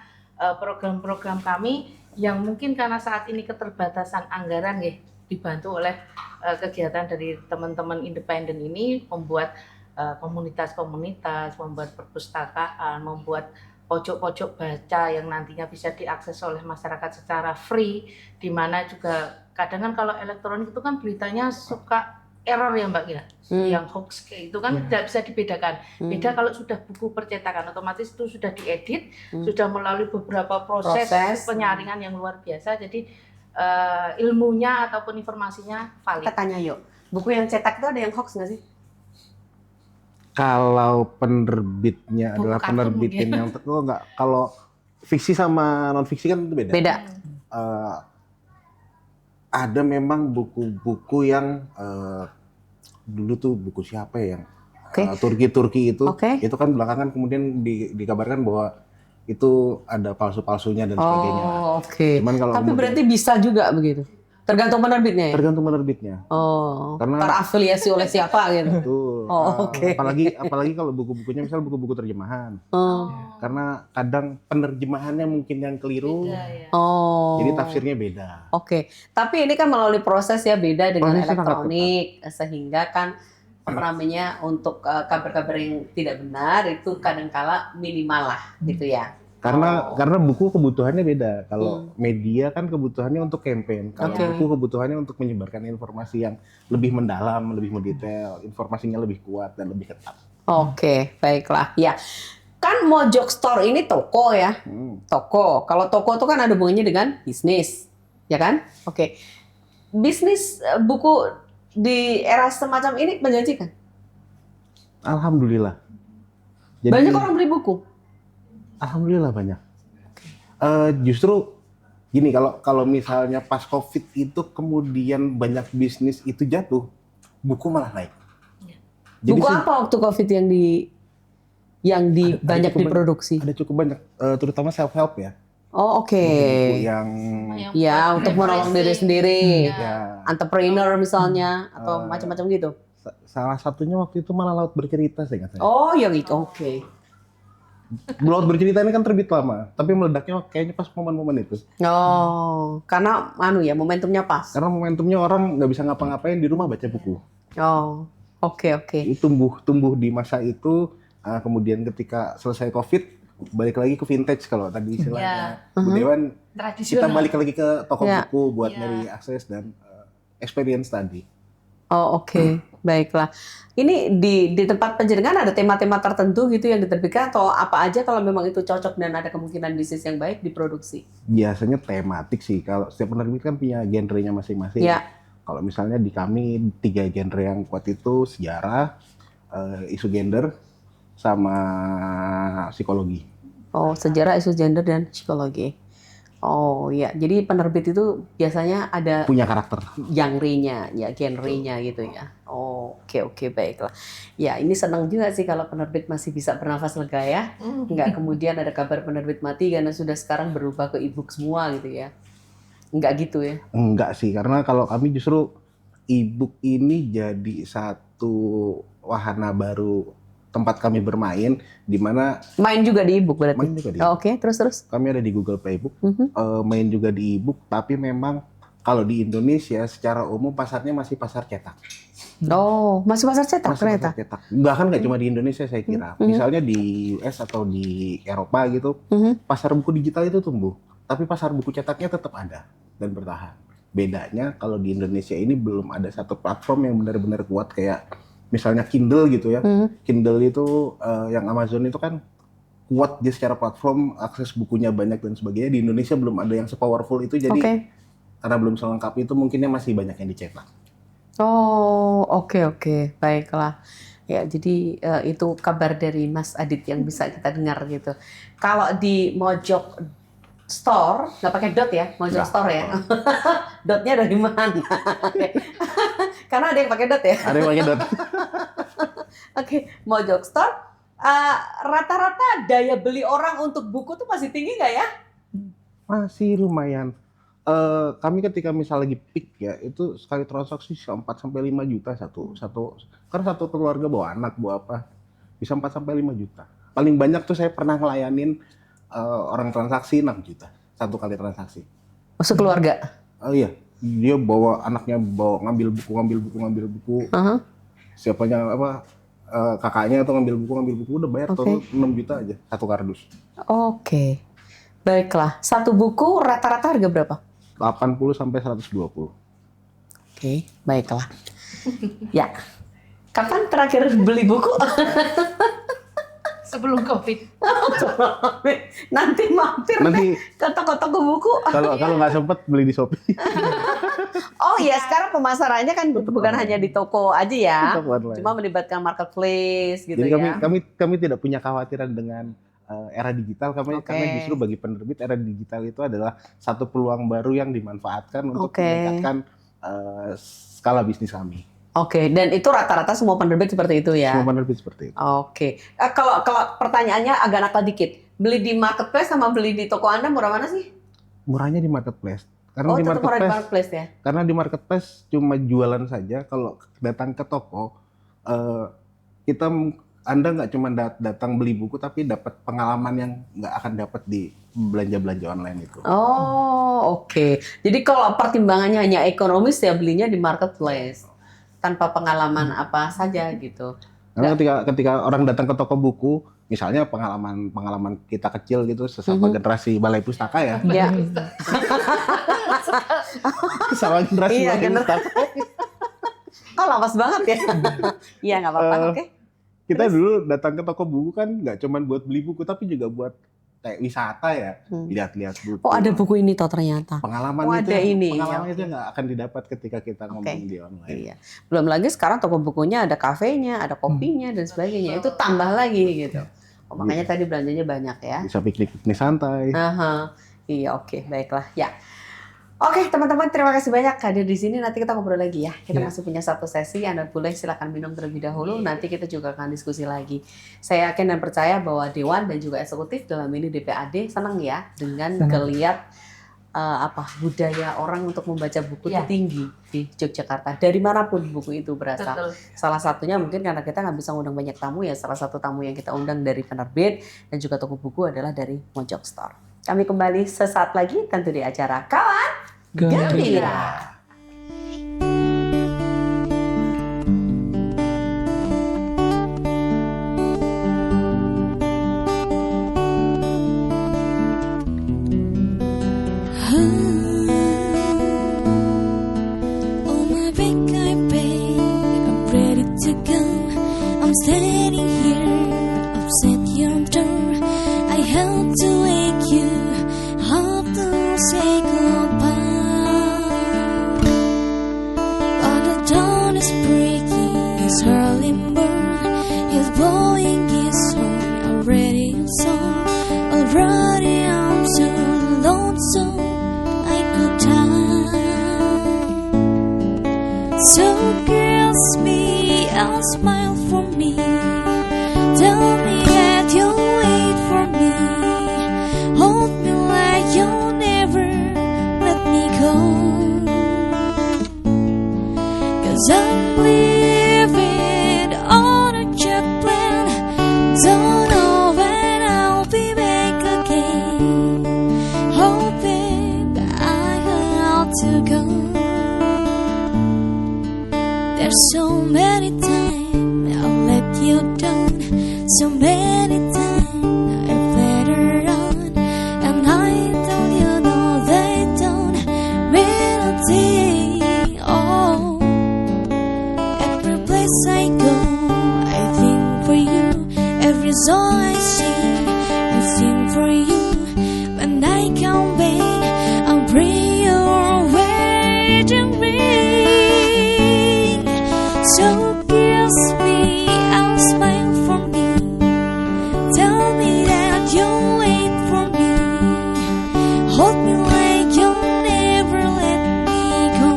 Speaker 1: program-program kami yang mungkin karena saat ini keterbatasan anggaran ya, dibantu oleh kegiatan dari teman-teman independen ini, membuat komunitas-komunitas, membuat perpustakaan, membuat pojok-pojok baca yang nantinya bisa diakses oleh masyarakat secara free, di mana juga kadang kan kalau elektronik itu kan beritanya suka error ya Mbak ya, yang hoax kayak itu kan tidak bisa dibedakan. Beda kalau sudah buku percetakan, otomatis itu sudah diedit, sudah melalui beberapa proses penyaringan yang luar biasa, jadi ilmunya ataupun informasinya valid.
Speaker 2: kita tanya yuk, buku yang cetak itu ada yang hoax nggak sih?
Speaker 4: Kalau penerbitnya adalah penerbitin yang enggak, kalau fiksi sama non fiksi kan itu beda.
Speaker 2: Beda.
Speaker 4: Ada memang buku-buku yang dulu tuh buku siapa ya yang Turki itu kan belakangan kemudian dikabarkan bahwa itu ada palsu-palsunya dan sebagainya.
Speaker 2: Oh, oke.
Speaker 4: Cuman kalau
Speaker 2: tapi berarti bisa juga begitu. Tergantung penerbitnya ya?
Speaker 4: Tergantung penerbitnya.
Speaker 2: Oh,
Speaker 4: Karena-
Speaker 2: terafiliasi oleh siapa gitu?
Speaker 4: Betul.
Speaker 2: Oh, oke.
Speaker 4: Apalagi kalau buku-bukunya misal buku-buku terjemahan.
Speaker 2: Oh,
Speaker 4: Karena kadang penerjemahannya mungkin yang keliru,
Speaker 1: Beda, ya.
Speaker 2: oh.
Speaker 4: jadi tafsirnya beda.
Speaker 2: Oke, tapi ini kan melalui proses ya beda dengan
Speaker 4: Prosesnya sangat
Speaker 2: elektronik, sehingga kan apa namanya untuk kabar-kabar yang tidak benar itu kadangkala minimal lah gitu ya.
Speaker 4: Karena buku kebutuhannya beda. Kalau media kan kebutuhannya untuk campaign. Kalau
Speaker 2: Oke.
Speaker 4: buku kebutuhannya untuk menyebarkan informasi yang lebih mendalam, lebih mendetail, informasinya lebih kuat dan lebih ketat.
Speaker 2: Oke, baiklah. Ya, kan Mojok Store ini toko ya, toko. Kalau toko itu kan ada hubungannya dengan bisnis, ya kan? Oke, bisnis buku di era semacam ini menjanjikan.
Speaker 4: Alhamdulillah. Jadi,
Speaker 2: Banyak orang beli buku.
Speaker 4: Alhamdulillah banyak. Justru gini, kalau misalnya pas COVID itu kemudian banyak bisnis itu jatuh, buku malah naik. Jadi
Speaker 2: Buku
Speaker 4: sih,
Speaker 2: apa waktu COVID yang
Speaker 4: Ada
Speaker 2: banyak
Speaker 4: cukup
Speaker 2: diproduksi?
Speaker 4: ada cukup banyak, terutama self help ya.
Speaker 2: Oh, oke.
Speaker 4: Buku yang
Speaker 1: Yang
Speaker 2: Ya,
Speaker 1: buat
Speaker 2: untuk menolong diri
Speaker 1: refreshing.
Speaker 2: sendiri.
Speaker 1: Ya.
Speaker 2: Entrepreneur misalnya atau macam-macam gitu.
Speaker 4: salah satunya waktu itu malah Laut Bercerita sih katanya.
Speaker 2: Oh, yang itu. Oke.
Speaker 4: Laut Bercerita ini kan terbit lama, tapi meledaknya kayaknya pas momen-momen itu.
Speaker 2: Oh, karena momentumnya pas.
Speaker 4: Karena momentumnya orang nggak bisa ngapa-ngapain di rumah baca buku.
Speaker 2: Oh, oke.
Speaker 4: Itu tumbuh di masa itu, kemudian ketika selesai COVID, balik lagi ke vintage kalau tadi istilahnya. Bu Dewan, kita
Speaker 1: Tradisional.
Speaker 4: balik lagi ke toko
Speaker 2: Ya.
Speaker 4: buku buat
Speaker 1: Ya.
Speaker 4: nyari akses dan experience tadi.
Speaker 2: Oh, oke. Baiklah. Ini di tempat penjaringan ada tema-tema tertentu gitu yang diterbitkan atau apa aja kalau memang itu cocok dan ada kemungkinan bisnis yang baik diproduksi?
Speaker 4: Biasanya tematik sih, kalau setiap penerbit kan punya genrenya masing-masing.
Speaker 2: Ya.
Speaker 4: Kalau misalnya di kami 3 genre yang kuat itu sejarah, isu gender, sama psikologi.
Speaker 2: Oh, sejarah, isu gender dan psikologi. Oh, ya. Jadi penerbit itu biasanya ada
Speaker 4: Punya karakter.
Speaker 2: genre-nya, ya genre-nya gitu ya. Oh, oke, baiklah. Ya, ini senang juga sih kalau penerbit masih bisa bernafas lega ya. Nggak kemudian ada kabar penerbit mati karena sudah sekarang berubah ke e-book semua gitu ya. Nggak gitu ya.
Speaker 4: Enggak sih, karena kalau kami justru e-book ini jadi satu wahana baru tempat kami bermain, di mana
Speaker 2: Main juga di e-book berarti?
Speaker 4: main juga di
Speaker 2: Oh, oke, terus.
Speaker 4: kami ada di Google Playbook,
Speaker 2: Mhm.
Speaker 4: main juga di e-book, tapi memang kalau di Indonesia secara umum pasarnya masih pasar cetak.
Speaker 2: Oh, masih pasar cetak
Speaker 4: Masih
Speaker 2: ternyata?
Speaker 4: pasar cetak. Bahkan nggak cuma di Indonesia saya kira. Misalnya di US atau di Eropa gitu,
Speaker 2: Mhm.
Speaker 4: pasar buku digital itu tumbuh, tapi pasar buku cetaknya tetap ada dan bertahan. Bedanya kalau di Indonesia ini belum ada satu platform yang benar-benar kuat kayak misalnya Kindle gitu ya. Kindle itu yang Amazon itu kan kuat dia secara platform, akses bukunya banyak dan sebagainya. Di Indonesia belum ada yang sepowerful itu, jadi
Speaker 2: Oke.
Speaker 4: karena belum selengkap itu mungkinnya masih banyak yang dicetak.
Speaker 2: Oh, oke, baiklah. Ya, jadi itu kabar dari Mas Adit yang bisa kita dengar gitu. Kalau di Mojok Store, nggak pakai dot ya, Mojok
Speaker 4: Nggak.
Speaker 2: Store ya. Dotnya dari mana? Karena ada yang pakai dot ya.
Speaker 4: Ada yang pakai dot.
Speaker 2: Oke, Mojok Store. Rata-rata daya beli orang untuk buku tuh masih tinggi nggak ya?
Speaker 4: Masih lumayan. Kami ketika misal lagi peak ya, itu sekali transaksi 4-5 juta kan satu keluarga bawa anak, bawa apa, bisa 4-5 juta. Paling banyak tuh saya pernah ngelayanin orang transaksi 6 juta satu kali transaksi.
Speaker 2: Masuk keluarga.
Speaker 4: Oh iya, dia bawa anaknya ngambil buku,
Speaker 2: Aha.
Speaker 4: siapanya apa, kakaknya tuh ngambil buku udah bayar
Speaker 2: Oke.
Speaker 4: total 6 juta aja satu kardus.
Speaker 2: Oke, baiklah. Satu buku rata-rata harga berapa?
Speaker 4: 80-120.
Speaker 2: Oke, baiklah. Ya, kapan terakhir beli buku?
Speaker 1: Sebelum COVID.
Speaker 2: Nanti mampir
Speaker 4: Nanti
Speaker 2: ke toko-toko buku.
Speaker 4: kalau nggak sempet beli di Shopee.
Speaker 2: Oh iya, sekarang pemasarannya kan bukan hanya di toko aja ya,
Speaker 4: Toko online.
Speaker 2: cuma melibatkan marketplace gitu
Speaker 4: Jadi
Speaker 2: ya.
Speaker 4: kami tidak punya kekhawatiran dengan era digital,
Speaker 2: Oke.
Speaker 4: karena justru bagi penerbit era digital itu adalah satu peluang baru yang dimanfaatkan untuk
Speaker 2: Oke.
Speaker 4: meningkatkan skala bisnis kami.
Speaker 2: Oke, dan itu rata-rata semua penerbit seperti itu ya.
Speaker 4: Semua penerbit seperti itu.
Speaker 2: Oke, kalau pertanyaannya agak nakal dikit, beli di marketplace sama beli di toko Anda murah mana sih?
Speaker 4: Murahnya di marketplace, Karena
Speaker 2: Oh,
Speaker 4: di
Speaker 2: tetap orang di
Speaker 4: marketplace,
Speaker 2: marketplace ya?
Speaker 4: karena di marketplace cuma jualan saja. Kalau datang ke toko, eh, kita Anda nggak cuma datang beli buku, tapi dapat pengalaman yang nggak akan dapat di belanja-belanja online itu.
Speaker 2: Oh, oke. Jadi kalau pertimbangannya hanya ekonomis ya belinya di marketplace. Tanpa pengalaman apa saja gitu.
Speaker 4: Karena ketika orang datang ke toko buku, misalnya pengalaman kita kecil gitu, sesama generasi balai pustaka ya,
Speaker 2: Ya.
Speaker 4: sesama generasi
Speaker 2: Iya,
Speaker 4: balai pustaka.
Speaker 2: Kok lawas banget ya? Iya, nggak apa-apa, oke.
Speaker 4: Kita dulu datang ke toko buku kan nggak cuma buat beli buku, tapi juga buat kayak wisata ya, lihat-lihat buku.
Speaker 2: Oh, ada buku ini toh ternyata.
Speaker 4: Pengalaman
Speaker 2: Oh,
Speaker 4: itu,
Speaker 2: ada ini.
Speaker 4: pengalaman
Speaker 2: Ya,
Speaker 4: itu nggak akan didapat ketika kita ngomong di online.
Speaker 2: Iya. Belum lagi sekarang toko bukunya ada kafenya, ada kopinya dan sebagainya. Itu tambah lagi gitu. Oh, makanya tadi belanjanya banyak ya.
Speaker 4: Bisa piknik-piknik santai.
Speaker 2: Aha. Iya, oke, baiklah. Ya. Oke, teman-teman, terima kasih banyak hadir di sini. Nanti kita ngobrol lagi ya. Kita masih punya satu sesi. Anda boleh silakan minum terlebih dahulu. Nanti kita juga akan diskusi lagi. Saya yakin dan percaya bahwa Dewan dan juga eksekutif dalam ini DPAD senang ya dengan geliat budaya orang untuk membaca buku itu tinggi di Yogyakarta. Dari manapun buku itu berasal.
Speaker 1: Betul.
Speaker 2: Salah satunya mungkin karena kita nggak bisa ngundang banyak tamu ya. Salah satu tamu yang kita undang dari penerbit dan juga toko buku adalah dari Mojok Store. Kami kembali sesaat lagi tentu di acara Kawan Gembira.
Speaker 5: Oh my big I'm ready to go. I'm standing here, upset your door. I help to wake you up to say goodbye. But the dawn is breaking, his early bird is blowing his horn. Already I'm song, already I'm so lonesome I could die. So kiss me and smile for me. Tell me that you'll wait for me. Hold me like you'll never let me go. 'Cause I'm living on a jet plane. Don't know when I'll be back again. Hoping I have to go. There's so many times I've let you down. So many times I've let her on. And I tell you no, they don't mean a thing. Oh, every place I go, I think for you. Every song I sing for you. When I come back, I'll bring your wedding ring. So kiss me and smile for me. Tell me that you'll wait for me. Hold me like you'll never let me go.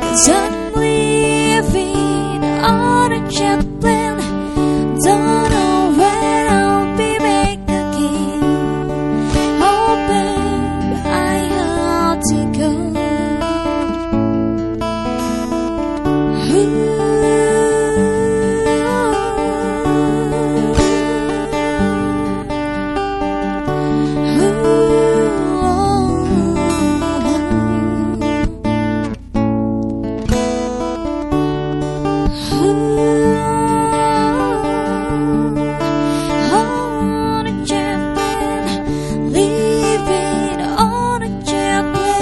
Speaker 5: 'Cause I'm living on a jet plane. Don't know when I'll be back again. Oh babe, I have to go. On a jet plane, living on a jet plane.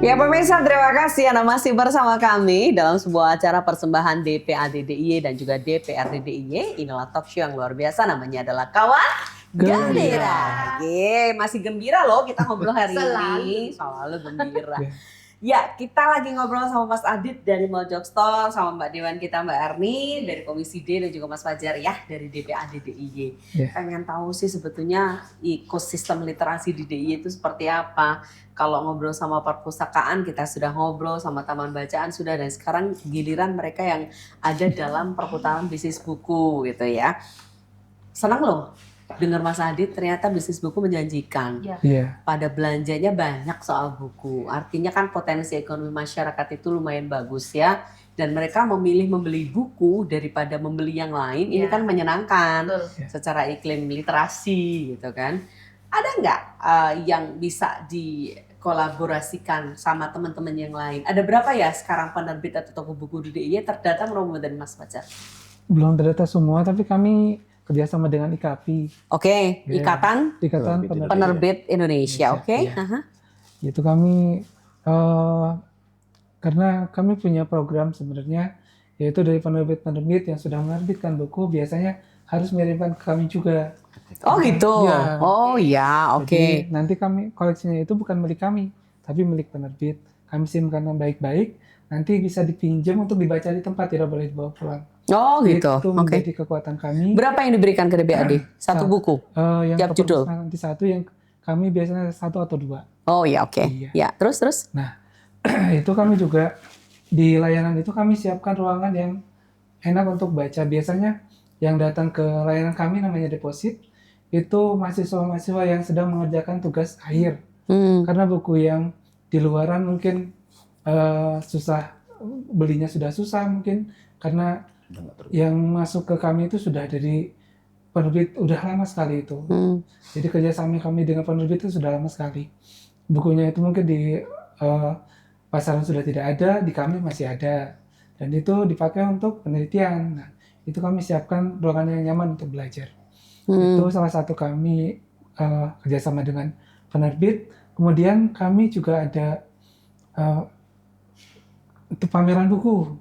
Speaker 2: Ya pemirsa, terima kasih Anda masih bersama kami dalam sebuah acara persembahan DPAD DIY dan juga DPRD DIY. Inilah talk show yang luar biasa, namanya adalah Kawan Gembira. Masih gembira loh kita ngobrol hari ini. Selalu gembira. Ya, kita lagi ngobrol sama Mas Adit dari Mojok Store, sama Mbak Dewan kita Mbak Erni dari Komisi D, dan juga Mas Fajar ya dari DPAD DIY.
Speaker 3: Ya.
Speaker 2: Pengen tahu sih sebetulnya ekosistem literasi di DIY itu seperti apa. Kalau ngobrol sama perpustakaan kita sudah ngobrol, sama taman bacaan sudah, dan sekarang giliran mereka yang ada dalam perputaran bisnis buku gitu ya. Senang loh dengar Mas Adit ternyata bisnis buku menjanjikan.
Speaker 3: Iya.
Speaker 2: Pada belanjanya banyak soal buku. Artinya kan potensi ekonomi masyarakat itu lumayan bagus ya. Dan mereka memilih membeli buku daripada membeli yang lain. Ini
Speaker 1: Ya.
Speaker 2: kan menyenangkan
Speaker 1: Betul.
Speaker 2: secara iklim literasi gitu kan. Ada nggak yang bisa dikolaborasikan sama teman-teman yang lain? Ada berapa ya sekarang penerbit atau toko buku di DIY terdata menurut dan Mas Fajar?
Speaker 3: Belum terdata semua, tapi kami kerjasama dengan IKAPI,
Speaker 2: Oke,
Speaker 3: Ya.
Speaker 2: Ikatan
Speaker 3: Ikatan
Speaker 4: Penerbit
Speaker 2: Penerbit Indonesia.
Speaker 3: Indonesia,
Speaker 2: Oke.
Speaker 3: iya.
Speaker 2: Aha.
Speaker 3: Itu kami karena kami punya program sebenarnya, yaitu dari penerbit-penerbit yang sudah menerbitkan buku biasanya harus mengirimkan ke kami juga.
Speaker 2: Oh gitu.
Speaker 3: Iya.
Speaker 2: Oh ya, oke.
Speaker 3: Jadi nanti kami koleksinya itu bukan milik kami, tapi milik penerbit. Kami simpan dengan baik-baik, nanti bisa dipinjam untuk dibaca di tempat, tidak boleh dibawa pulang.
Speaker 2: Oh gitu.
Speaker 3: Itu
Speaker 2: Oke.
Speaker 3: menjadi kekuatan kami.
Speaker 2: Berapa yang diberikan ke DPAD? Satu
Speaker 3: Satu.
Speaker 2: buku.
Speaker 3: Yang
Speaker 2: Tiap
Speaker 3: ke
Speaker 2: judul?
Speaker 3: perpustakaan nanti satu, yang kami biasanya 1 atau 2.
Speaker 2: Oh ya, oke.
Speaker 3: Iya.
Speaker 2: Ya, terus.
Speaker 3: Itu kami juga di layanan itu kami siapkan ruangan yang enak untuk baca. Biasanya yang datang ke layanan kami namanya deposit, itu mahasiswa-mahasiswa yang sedang mengerjakan tugas akhir.
Speaker 2: Hmm.
Speaker 3: Karena buku yang di luaran mungkin susah, belinya sudah susah mungkin, karena
Speaker 4: Udah nggak terbit.
Speaker 3: yang masuk ke kami itu sudah dari penerbit udah lama sekali itu.
Speaker 2: Hmm.
Speaker 3: Jadi kerjasama kami dengan penerbit itu sudah lama sekali. Bukunya itu mungkin di pasaran sudah tidak ada, di kami masih ada. Dan itu dipakai untuk penelitian. Nah, itu kami siapkan ruangan yang nyaman untuk belajar.
Speaker 2: Hmm.
Speaker 3: Itu salah satu kami kerjasama dengan penerbit. Kemudian kami juga ada untuk pameran buku.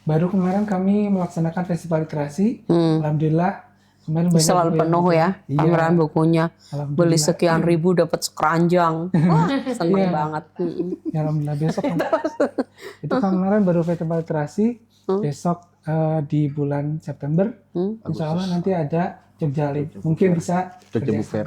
Speaker 3: Baru kemarin kami melaksanakan festival literasi.
Speaker 2: Hmm.
Speaker 3: Alhamdulillah kemarin banyak
Speaker 2: Selalu
Speaker 3: buku yang
Speaker 2: penuh ya
Speaker 3: Iya,
Speaker 2: pameran bukunya.
Speaker 3: alhamdulillah.
Speaker 2: Beli sekian ribu dapat sekeranjang. Wah, seneng
Speaker 3: Iya.
Speaker 2: banget. Hmm.
Speaker 3: Ya, alhamdulillah besok. Itu kemarin baru festival literasi. Besok di bulan September. Insya Allah nanti ada Jogja Lit. Mungkin bisa
Speaker 4: Jogja Book Fair.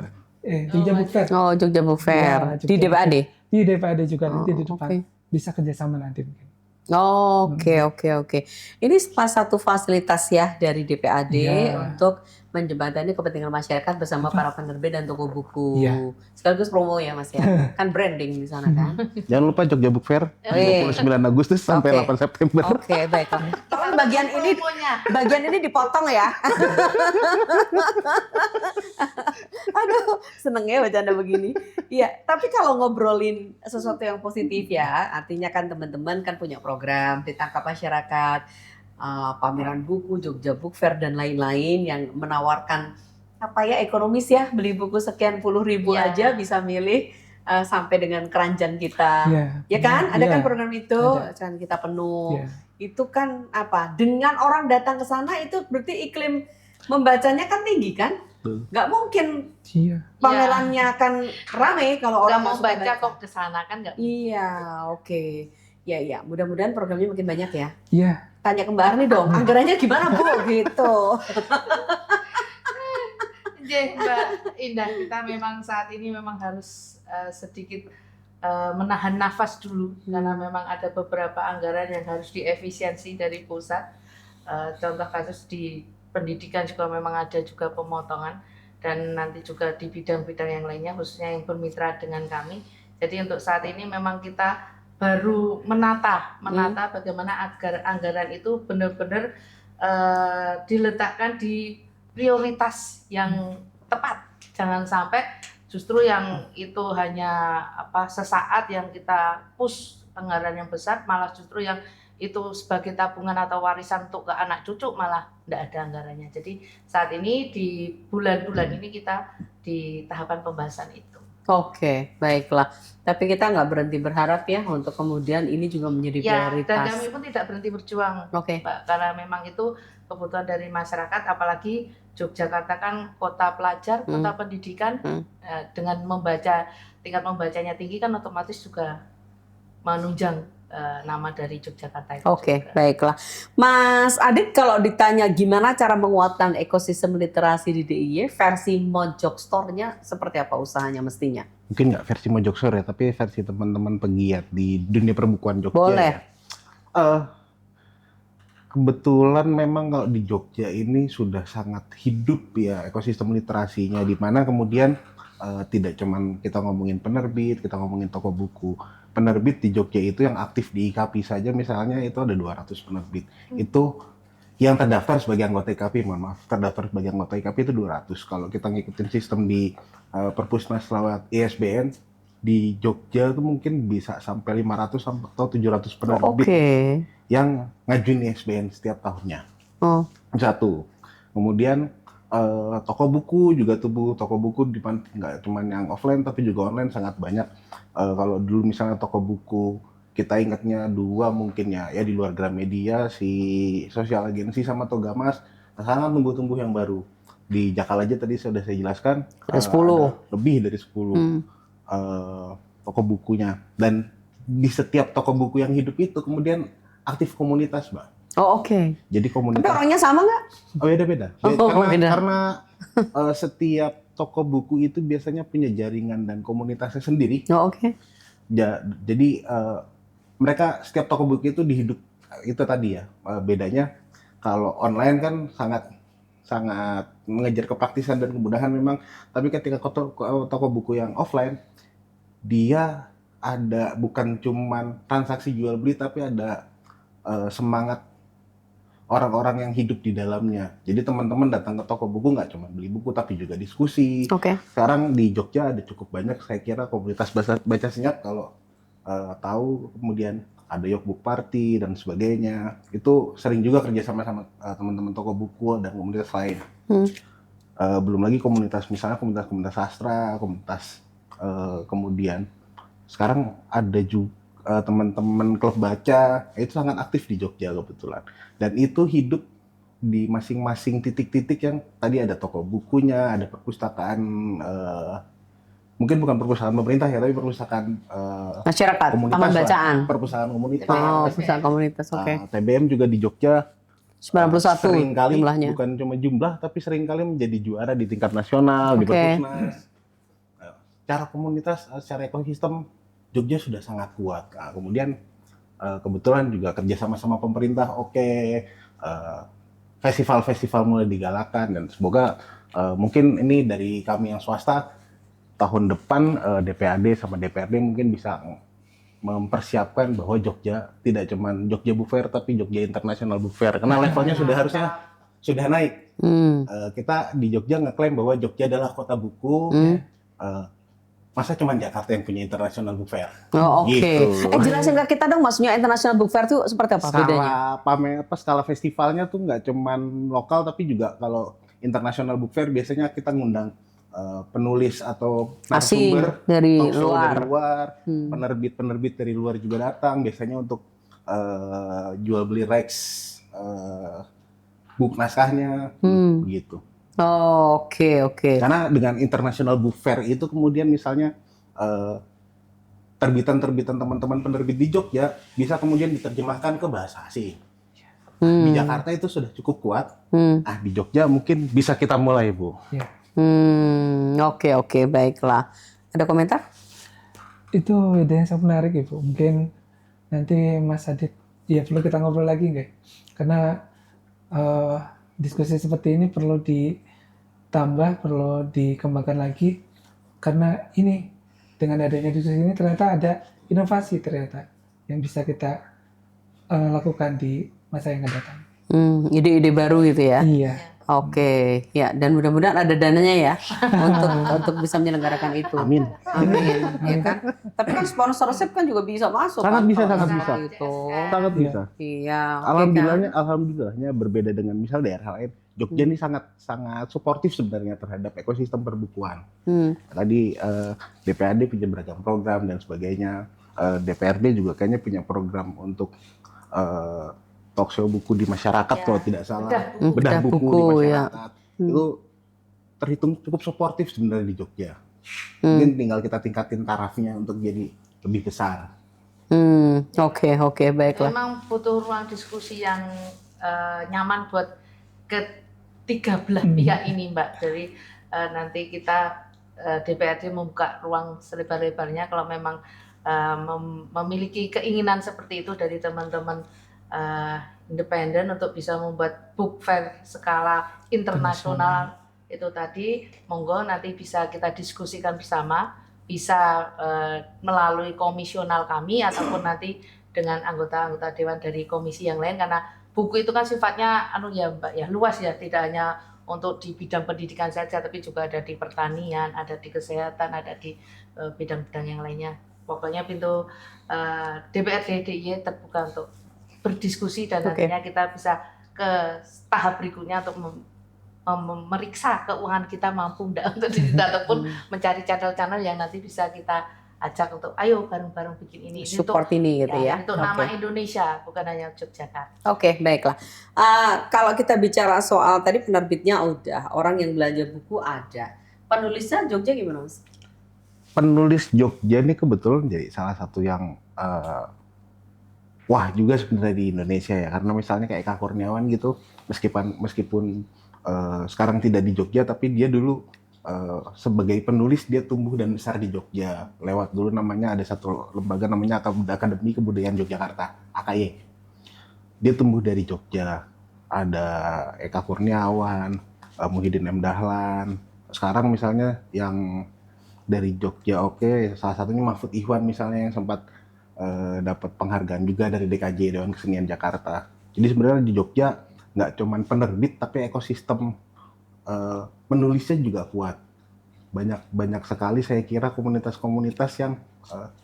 Speaker 3: Jogja Book Fair.
Speaker 2: Oh, Jogja Book Fair.
Speaker 3: Iya, Jogja
Speaker 2: Di
Speaker 3: Book
Speaker 2: DPAD?
Speaker 3: Di DPAD juga nanti di depan.
Speaker 2: oke.
Speaker 3: Bisa kerjasama nanti mungkin.
Speaker 2: Oke. Ini salah satu fasilitas ya dari DPAD
Speaker 3: Iya.
Speaker 2: untuk menjembatani kepentingan masyarakat bersama para penerbit dan toko buku.
Speaker 3: Iya.
Speaker 2: Sekaligus promo ya Mas ya. Kan branding di sana kan.
Speaker 4: Jangan lupa Jogja Book Fair 29 Agustus sampai
Speaker 2: Oke.
Speaker 4: 8 September.
Speaker 2: Oke, baiklah. Tolong bagian ini dipotong ya. Aduh, seneng ya bercanda begini. Iya, tapi kalau ngobrolin sesuatu yang positif ya, artinya kan teman-teman kan punya program ditangkap masyarakat, pameran buku, Jogja Book Fair dan lain-lain yang menawarkan apa ya ekonomis ya, beli buku sekian puluh ribu
Speaker 1: Iya.
Speaker 2: aja bisa milih sampai dengan keranjang kita.
Speaker 3: Iya.
Speaker 2: Ya kan? Ada
Speaker 3: Iya.
Speaker 2: kan program itu,
Speaker 3: Ada.
Speaker 2: kan kita penuh.
Speaker 3: Iya.
Speaker 2: Itu kan apa? Dengan orang datang ke sana itu berarti iklim membacanya kan tinggi kan?
Speaker 4: Betul.
Speaker 2: Nggak mungkin
Speaker 3: Iya.
Speaker 2: pamerannya akan ramai kalau
Speaker 1: Nggak
Speaker 2: orang
Speaker 1: mau
Speaker 2: masuk
Speaker 1: baca
Speaker 2: baca.
Speaker 1: kok ke sana kan nggak.
Speaker 2: Iya, oke. Ya. Mudah-mudahan programnya makin banyak ya.
Speaker 3: Iya.
Speaker 2: Tanya ke Mbak Arni dong, anggarannya gimana Bu? Gitu.
Speaker 1: Jadi Mbak Indah, kita memang saat ini memang harus sedikit menahan nafas dulu karena memang ada beberapa anggaran yang harus diefisiensi dari pusat. Contoh kasus di pendidikan juga memang ada juga pemotongan, dan nanti juga di bidang-bidang yang lainnya khususnya yang bermitra dengan kami. Jadi untuk saat ini memang kita baru menata bagaimana agar anggaran itu benar-benar diletakkan di prioritas yang tepat. Jangan sampai justru yang itu hanya sesaat yang kita push anggaran yang besar, malah justru yang itu sebagai tabungan atau warisan untuk ke anak cucu malah tidak ada anggarannya. Jadi saat ini di bulan-bulan ini kita di tahapan pembahasan itu.
Speaker 2: Oke, baiklah. Tapi kita nggak berhenti berharap ya untuk kemudian ini juga menjadi
Speaker 1: Ya, dan
Speaker 2: prioritas.
Speaker 1: kami pun tidak berhenti berjuang,
Speaker 2: Oke.
Speaker 1: Mbak, karena memang itu kebutuhan dari masyarakat, apalagi Yogyakarta kan kota pelajar, kota pendidikan, dengan tingkat membacanya tinggi kan otomatis juga menunjang nama dari Yogyakarta itu
Speaker 2: Oke,
Speaker 1: juga.
Speaker 2: baiklah. Mas Adit, kalau ditanya gimana cara menguatkan ekosistem literasi di DIY, versi Mojok Store-nya seperti apa usahanya mestinya?
Speaker 4: Mungkin nggak versi Mojok Store ya, tapi versi teman-teman pegiat di dunia perbukuan Jogja.
Speaker 2: Boleh.
Speaker 4: Ya. Kebetulan memang kalau di Jogja ini sudah sangat hidup ya ekosistem literasinya, di mana kemudian tidak cuman kita ngomongin penerbit, kita ngomongin toko buku. Penerbit di Jogja itu yang aktif di IKAPI saja misalnya itu ada 200 penerbit. Itu yang terdaftar sebagai anggota IKAPI, mohon maaf, terdaftar sebagai anggota IKAPI itu 200. Kalau kita ngikutin sistem di Perpusnas lewat ISBN, di Jogja itu mungkin bisa sampai 500 atau 700 penerbit yang ngajuin ISBN setiap tahunnya.
Speaker 2: Oh.
Speaker 4: Satu. Kemudian toko buku juga tuh, toko buku di mana nggak cuma yang offline tapi juga online sangat banyak. Kalau dulu misalnya toko buku kita ingatnya 2 mungkin ya di luar Gramedia, si Sosial Agensi sama Togamas, sangat tumbuh yang baru. Di Jakal aja tadi sudah saya jelaskan
Speaker 2: ada 10.
Speaker 4: ada lebih dari 10 toko bukunya, dan di setiap toko buku yang hidup itu kemudian aktif komunitas, Mbak.
Speaker 2: Oh, oke.
Speaker 4: Jadi
Speaker 2: Tapi
Speaker 4: komunitas
Speaker 2: orangnya sama nggak?
Speaker 4: beda-beda.
Speaker 2: Oh, beda.
Speaker 4: Karena setiap toko buku itu biasanya punya jaringan dan komunitasnya sendiri.
Speaker 2: Oh, oke.
Speaker 4: Jadi mereka setiap toko buku itu dihidup itu tadi ya. Bedanya kalau online kan sangat mengejar kepraktisan dan kemudahan memang. Tapi ketika toko buku yang offline, dia ada bukan cuman transaksi jual beli tapi ada semangat orang-orang yang hidup di dalamnya. Jadi teman-teman datang ke toko buku nggak cuma beli buku tapi juga diskusi.
Speaker 2: Oke.
Speaker 4: Sekarang di Jogja ada cukup banyak saya kira komunitas baca senyap kalau tahu, kemudian ada Yok Book Party dan sebagainya. Itu sering juga kerjasama sama teman-teman toko buku dan komunitas lain. Belum lagi komunitas misalnya komunitas sastra, komunitas kemudian sekarang ada juga teman-teman klub baca itu sangat aktif di Jogja kebetulan, dan itu hidup di masing-masing titik-titik yang tadi ada toko bukunya, ada perpustakaan, mungkin bukan perpustakaan pemerintah ya, tapi perpustakaan
Speaker 2: Masyarakat, taman bacaan.
Speaker 4: Perpustakaan komunitas.
Speaker 2: Oh, perpustakaan komunitas, oke.
Speaker 4: TBM juga di Jogja
Speaker 2: 91
Speaker 4: seringkali
Speaker 2: jumlahnya.
Speaker 4: bukan cuma jumlah tapi seringkali menjadi juara di tingkat nasional di Perpusnas. Cara komunitas, secara ekosistem Jogja sudah sangat kuat. Nah, kemudian kebetulan juga kerjasama sama pemerintah, festival-festival mulai digalakan, dan semoga mungkin ini dari kami yang swasta tahun depan DPAD sama DPRD mungkin bisa mempersiapkan bahwa Jogja tidak cuma Jogja Book Fair tapi Jogja International Book Fair, karena levelnya sudah naik. Kita di Jogja ngeklaim bahwa Jogja adalah kota buku. Masa cuma Jakarta yang punya International Book Fair?
Speaker 2: Oh, oke.
Speaker 4: Gitu.
Speaker 2: Jelasin ke kita dong, maksudnya International Book Fair itu seperti apa bedanya?
Speaker 4: Skala festivalnya tuh nggak cuma lokal, tapi juga kalau International Book Fair biasanya kita ngundang penulis atau narasumber
Speaker 2: dari
Speaker 4: luar,
Speaker 2: penerbit
Speaker 4: dari luar juga datang, biasanya untuk jual beli rights buku naskahnya, begitu.
Speaker 2: Oh, oke.
Speaker 4: Karena dengan International Book Fair itu kemudian misalnya terbitan-terbitan teman-teman penerbit di Jogja bisa kemudian diterjemahkan ke bahasa asing. Di Jakarta itu sudah cukup kuat. Di Jogja mungkin bisa kita mulai, Bu.
Speaker 3: Ya.
Speaker 2: Oke, baiklah. Ada komentar?
Speaker 3: Itu ide yang sangat menarik, Ibu. Mungkin nanti Mas Adit, ya perlu kita ngobrol lagi nggak? Karena diskusi seperti ini perlu ditambah, perlu dikembangkan lagi. Karena ini, dengan adanya diskusi ini ternyata ada inovasi ternyata yang bisa kita lakukan di masa yang akan datang.
Speaker 2: Ide-ide baru gitu ya?
Speaker 3: Iya.
Speaker 2: Oke, ya, dan mudah-mudahan ada dananya ya untuk bisa menyelenggarakan itu.
Speaker 4: Amin.
Speaker 2: Ya kan? Tapi kan sponsorship kan juga bisa masuk.
Speaker 4: Sangat
Speaker 2: kan,
Speaker 4: bisa.
Speaker 2: Gitu.
Speaker 4: Sangat bisa.
Speaker 2: Iya.
Speaker 4: Alhamdulillahnya berbeda dengan misal daerah lain. Jogja ini sangat suportif sebenarnya terhadap ekosistem perbukuan. Tadi DPAD punya beragam program dan sebagainya. DPRD juga kayaknya punya program untuk talkshow buku di masyarakat kalau tidak salah. Bedah buku di masyarakat. Itu terhitung cukup suportif sebenarnya di Jogja. Mungkin tinggal kita tingkatin tarafnya untuk jadi lebih besar.
Speaker 2: Oke, baiklah.
Speaker 1: Memang butuh ruang diskusi yang nyaman buat ketiga belah pihak ini, Mbak. Jadi nanti kita DPRD membuka ruang selebar-lebarnya kalau memang memiliki keinginan seperti itu dari teman-teman independen untuk bisa membuat book fair skala internasional itu tadi, monggo nanti bisa kita diskusikan bersama, bisa melalui komisional kami ataupun nanti dengan anggota-anggota dewan dari komisi yang lain, karena buku itu kan sifatnya Mbak ya, luas ya, tidak hanya untuk di bidang pendidikan saja tapi juga ada di pertanian, ada di kesehatan, ada di bidang-bidang yang lainnya. Pokoknya pintu DPRD DIY terbuka untuk berdiskusi dan nantinya kita bisa ke tahap berikutnya untuk memeriksa keuangan kita mampu enggak untuk ataupun mencari channel-channel yang nanti bisa kita ajak untuk ayo bareng-bareng bikin ini
Speaker 2: Support
Speaker 1: untuk,
Speaker 2: ini gitu ya.
Speaker 1: untuk nama Indonesia bukan hanya Yogyakarta.
Speaker 2: Oke, baiklah. Kalau kita bicara soal tadi penerbitnya udah, orang yang belanja buku ada. Penulisnya Jogja gimana, Mas?
Speaker 4: Penulis Jogja ini kebetulan jadi salah satu yang wah juga sebenarnya di Indonesia ya, karena misalnya kayak Eka Kurniawan gitu, meskipun sekarang tidak di Jogja tapi dia dulu sebagai penulis dia tumbuh dan besar di Jogja. Lewat dulu namanya ada satu lembaga namanya Akademi Kebudayaan Yogyakarta, AKY. Dia tumbuh dari Jogja. Ada Eka Kurniawan, Muhyiddin M. Dahlan. Sekarang misalnya yang dari Jogja salah satunya Mahfud Ihwan misalnya yang sempat dapat penghargaan juga dari DKJ, Dewan Kesenian Jakarta. Jadi sebenarnya di Jogja nggak cuman penerbit tapi ekosistem penulisnya juga kuat. Banyak sekali saya kira komunitas-komunitas yang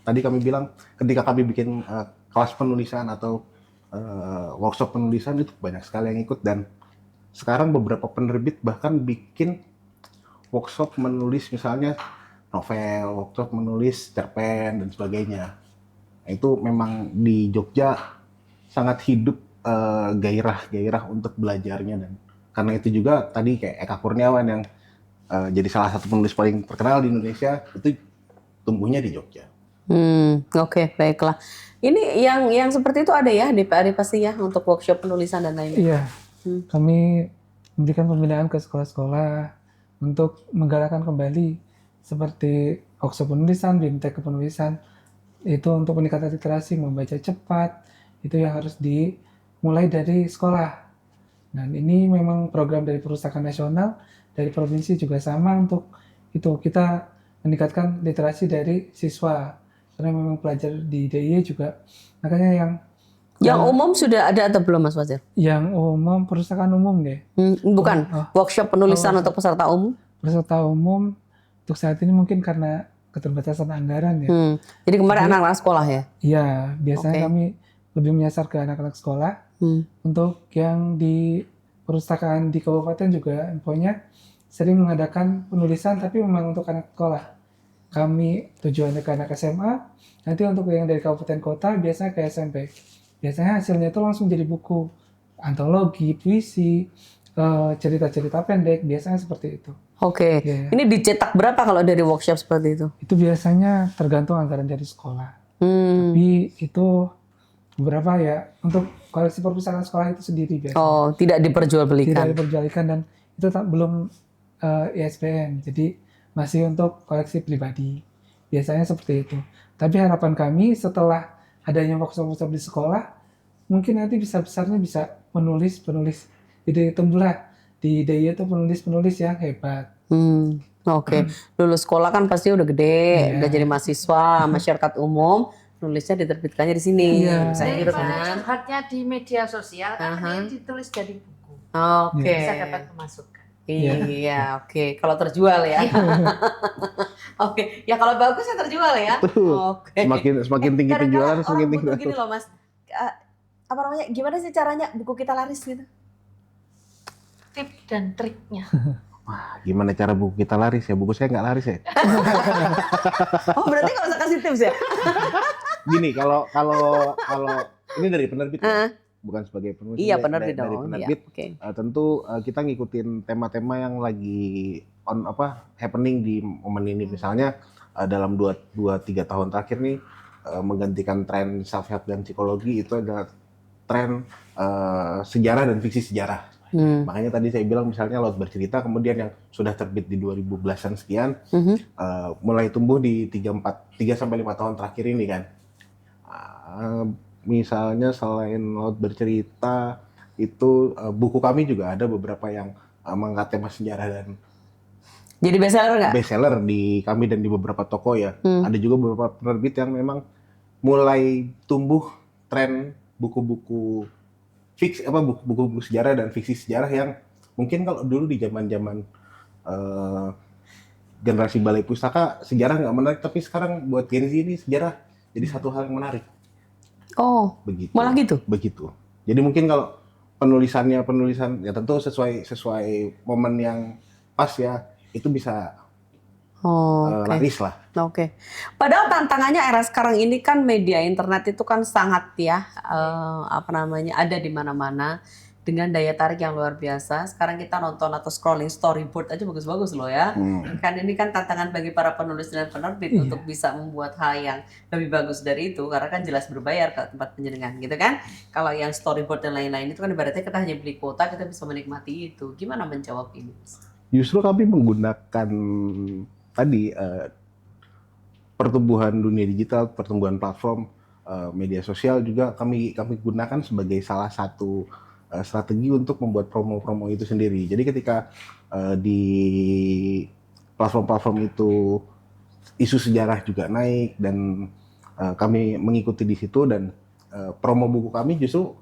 Speaker 4: tadi kami bilang ketika kami bikin kelas penulisan atau workshop penulisan itu banyak sekali yang ikut, dan sekarang beberapa penerbit bahkan bikin workshop menulis misalnya novel, workshop menulis cerpen dan sebagainya. Itu memang di Jogja sangat hidup gairah untuk belajarnya, dan karena itu juga tadi kayak Eka Kurniawan yang jadi salah satu penulis paling terkenal di Indonesia itu tumbuhnya di Jogja.
Speaker 2: Oke, baiklah. Ini yang seperti itu ada ya DPRD pasti ya untuk workshop penulisan dan lain-lain.
Speaker 3: Iya, kami memberikan pembinaan ke sekolah-sekolah untuk menggalakkan kembali seperti workshop penulisan, BIMTEK kepenulisan, itu untuk meningkatkan literasi, membaca cepat, itu yang harus dimulai dari sekolah. Dan ini memang program dari Perpustakaan Nasional, dari provinsi juga sama untuk itu kita meningkatkan literasi dari siswa. Karena memang pelajar di DIY juga, makanya
Speaker 2: yang umum sudah ada atau belum Mas Wazir?
Speaker 3: yang umum perpustakaan umum deh.
Speaker 2: Bukan, workshop penulisan untuk peserta umum?
Speaker 3: Peserta umum untuk saat ini mungkin karena keterbatasan anggaran ya.
Speaker 2: Jadi kemarin anak-anak sekolah ya?
Speaker 3: Iya, biasanya kami lebih menyasar ke anak-anak sekolah. Untuk yang di perpustakaan di kabupaten juga infonya sering mengadakan penulisan tapi memang untuk anak sekolah. Kami tujuannya ke anak SMA, nanti untuk yang dari kabupaten kota biasanya ke SMP. Biasanya hasilnya itu langsung jadi buku, antologi, puisi, cerita-cerita pendek, biasanya seperti itu.
Speaker 2: Oke. Ini dicetak berapa kalau dari workshop seperti itu?
Speaker 3: Itu biasanya tergantung anggaran dari sekolah. Tapi itu beberapa ya untuk koleksi perpustakaan sekolah itu sendiri biasanya.
Speaker 2: Oh, tidak diperjualbelikan.
Speaker 3: Tidak diperjualbelikan dan itu belum ISBN. Jadi masih untuk koleksi pribadi. Biasanya seperti itu. Tapi harapan kami setelah adanya workshop-workshop di sekolah, mungkin nanti besarnya bisa penulis. Jadi tumbuhlah di DIY itu penulis yang hebat.
Speaker 2: Oke. Lulus sekolah kan pasti udah gede, udah jadi mahasiswa, masyarakat umum, nulisnya diterbitkannya di sini. Misalnya gitu kan.
Speaker 1: Curhatnya di media sosial kan ini ditulis jadi buku.
Speaker 2: Oke.
Speaker 1: Bisa dapat pemasukan.
Speaker 2: Iya, oke. Kalau terjual ya. Oke. Ya kalau bagus ya terjual ya. Oke.
Speaker 4: Semakin tinggi penjualan semakin tinggi.
Speaker 2: Gini loh Mas. Apa namanya? Gimana sih caranya buku kita laris gitu?
Speaker 1: Tip dan triknya.
Speaker 4: Wah, gimana cara buku kita laris ya? Buku saya nggak laris ya.
Speaker 2: Oh, berarti kalau saya kasih tips ya?
Speaker 4: Gini, kalau ini dari penerbit ya? Bukan sebagai penulis.
Speaker 2: Iya, penerbit
Speaker 4: dari
Speaker 2: dong.
Speaker 4: penerbit.
Speaker 2: Iya,
Speaker 4: Tentu kita ngikutin tema-tema yang lagi happening di momen ini. Misalnya dalam 2-3 tahun terakhir nih menggantikan tren self help dan psikologi itu adalah tren sejarah dan fiksi sejarah. Makanya tadi saya bilang misalnya Laut Bercerita kemudian yang sudah terbit di 2010-an sekian mulai tumbuh di 3 sampai 5 tahun terakhir ini kan. Misalnya selain Laut Bercerita itu buku kami juga ada beberapa yang mengangkat tema sejarah dan
Speaker 2: Jadi bestseller nggak?
Speaker 4: bestseller di kami dan di beberapa toko ya. Ada juga beberapa penerbit yang memang mulai tumbuh tren buku-buku fiksi buku-buku sejarah dan fiksi sejarah yang mungkin kalau dulu di zaman-zaman generasi balai pustaka sejarah nggak menarik, tapi sekarang buat Gen Z ini sejarah jadi satu hal yang menarik.
Speaker 2: Oh,
Speaker 4: Begitu.
Speaker 2: malah gitu?
Speaker 4: Begitu. Jadi mungkin kalau penulisan ya tentu sesuai momen yang pas ya, itu bisa
Speaker 2: Oke.
Speaker 4: laris lah.
Speaker 2: Oke. Padahal tantangannya era sekarang ini kan media internet itu kan sangat ya ada di mana-mana dengan daya tarik yang luar biasa. Sekarang kita nonton atau scrolling storyboard aja bagus-bagus loh ya. Kan ini kan tantangan bagi para penulis dan penerbit untuk bisa membuat hal yang lebih bagus dari itu karena kan jelas berbayar ke tempat penjenengan gitu kan. Kalau yang storyboard dan lain-lain itu kan ibaratnya kita hanya beli kuota, kita bisa menikmati itu. Gimana menjawab ini?
Speaker 4: Justru kami menggunakan tadi pertumbuhan dunia digital, pertumbuhan platform media sosial juga kami gunakan sebagai salah satu strategi untuk membuat promo-promo itu sendiri. Jadi ketika di platform-platform itu isu sejarah juga naik dan kami mengikuti di situ dan promo buku kami justru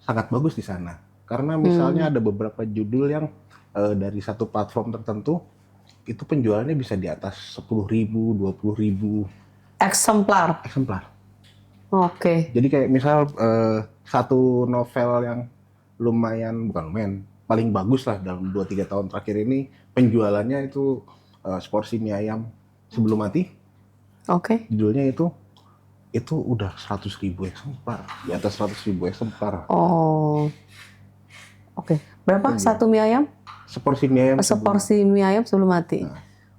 Speaker 4: sangat bagus di sana. Karena misalnya ada beberapa judul yang dari satu platform tertentu itu penjualannya bisa di atas 10.000, 20.000
Speaker 2: Eksemplar. Oke.
Speaker 4: Jadi kayak misal satu novel yang paling bagus lah dalam 2-3 tahun terakhir ini penjualannya itu Seporsi Mie Ayam Sebelum Mati.
Speaker 2: Oke.
Speaker 4: Judulnya itu udah 100.000 eksemplar, di atas 100.000 eksemplar.
Speaker 2: Oh. Oke. Berapa satu mie ayam?
Speaker 4: Seporsi Mie Ayam
Speaker 2: Seporsi mie ayam sebelum mati.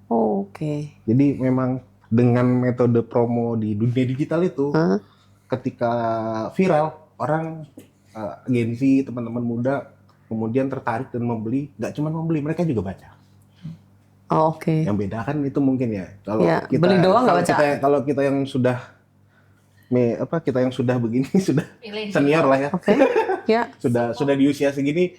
Speaker 2: Oke.
Speaker 4: Jadi memang dengan metode promo di dunia digital itu, ketika viral, orang Gen Z, teman-teman muda, kemudian tertarik dan membeli. Nggak cuma membeli, mereka juga baca.
Speaker 2: Oke.
Speaker 4: Yang beda kan itu mungkin ya. Kalau
Speaker 2: Ya,
Speaker 4: kita
Speaker 2: beli doang nggak baca.
Speaker 4: Kalau kita yang sudah begini sudah senior lah ya.
Speaker 2: Oke. Ya.
Speaker 4: sudah di usia segini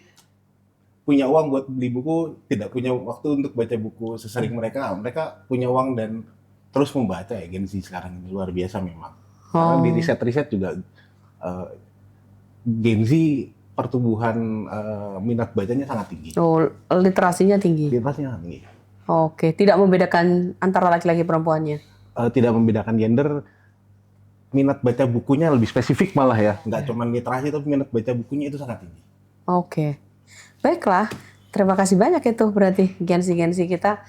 Speaker 4: punya uang buat beli buku, tidak punya waktu untuk baca buku sesering mereka. Mereka punya uang dan terus membaca ya. Gen Z sekarang ini luar biasa memang. Karena di riset-riset juga Gen Z pertumbuhan minat bacanya sangat tinggi.
Speaker 2: Oh, literasinya tinggi.
Speaker 4: Literasinya sangat tinggi.
Speaker 2: Oke, tidak membedakan antara laki-laki perempuannya.
Speaker 4: Tidak membedakan gender. Minat baca bukunya lebih spesifik malah ya. Nggak cuma literasi tapi minat baca bukunya itu sangat tinggi.
Speaker 2: Oke. Baiklah, terima kasih banyak itu berarti Gen Z kita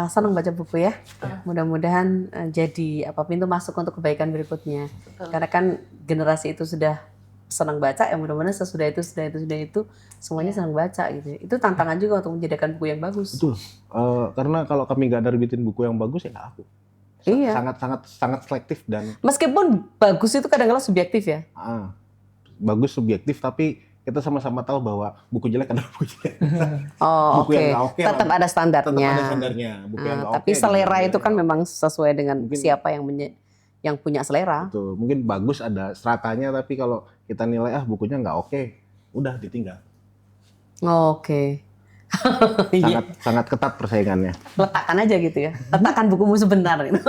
Speaker 2: senang baca buku ya. Mudah-mudahan jadi pintu masuk untuk kebaikan berikutnya. Karena kan generasi itu sudah senang baca, ya mudah-mudahan sesudah itu semuanya senang baca gitu. Itu tantangan juga untuk menjadikan buku yang bagus.
Speaker 4: Betul. Karena kalau kami nggak nerbitin buku yang bagus ya nggak laku.
Speaker 2: Iya.
Speaker 4: Sangat selektif dan
Speaker 2: meskipun bagus itu kadang-kadang subjektif ya.
Speaker 4: Bagus subjektif tapi kita sama-sama tahu bahwa buku jelek adalah buku jelek.
Speaker 2: Oh,
Speaker 4: buku yang nggak oke
Speaker 2: tetap
Speaker 4: lah.
Speaker 2: ada standarnya.
Speaker 4: Tetap ada standarnya. Buku yang nggak
Speaker 2: Tapi
Speaker 4: oke,
Speaker 2: selera
Speaker 4: gitu.
Speaker 2: itu kan memang sesuai dengan
Speaker 4: Mungkin-
Speaker 2: siapa yang punya selera.
Speaker 4: Betul. Mungkin bagus ada stratanya tapi kalau kita nilai bukunya nggak oke, udah ditinggal.
Speaker 2: Oke. Iya.
Speaker 4: Sangat ketat persaingannya.
Speaker 2: Letakkan aja gitu ya. Letakkan bukumu sebentar. Gitu.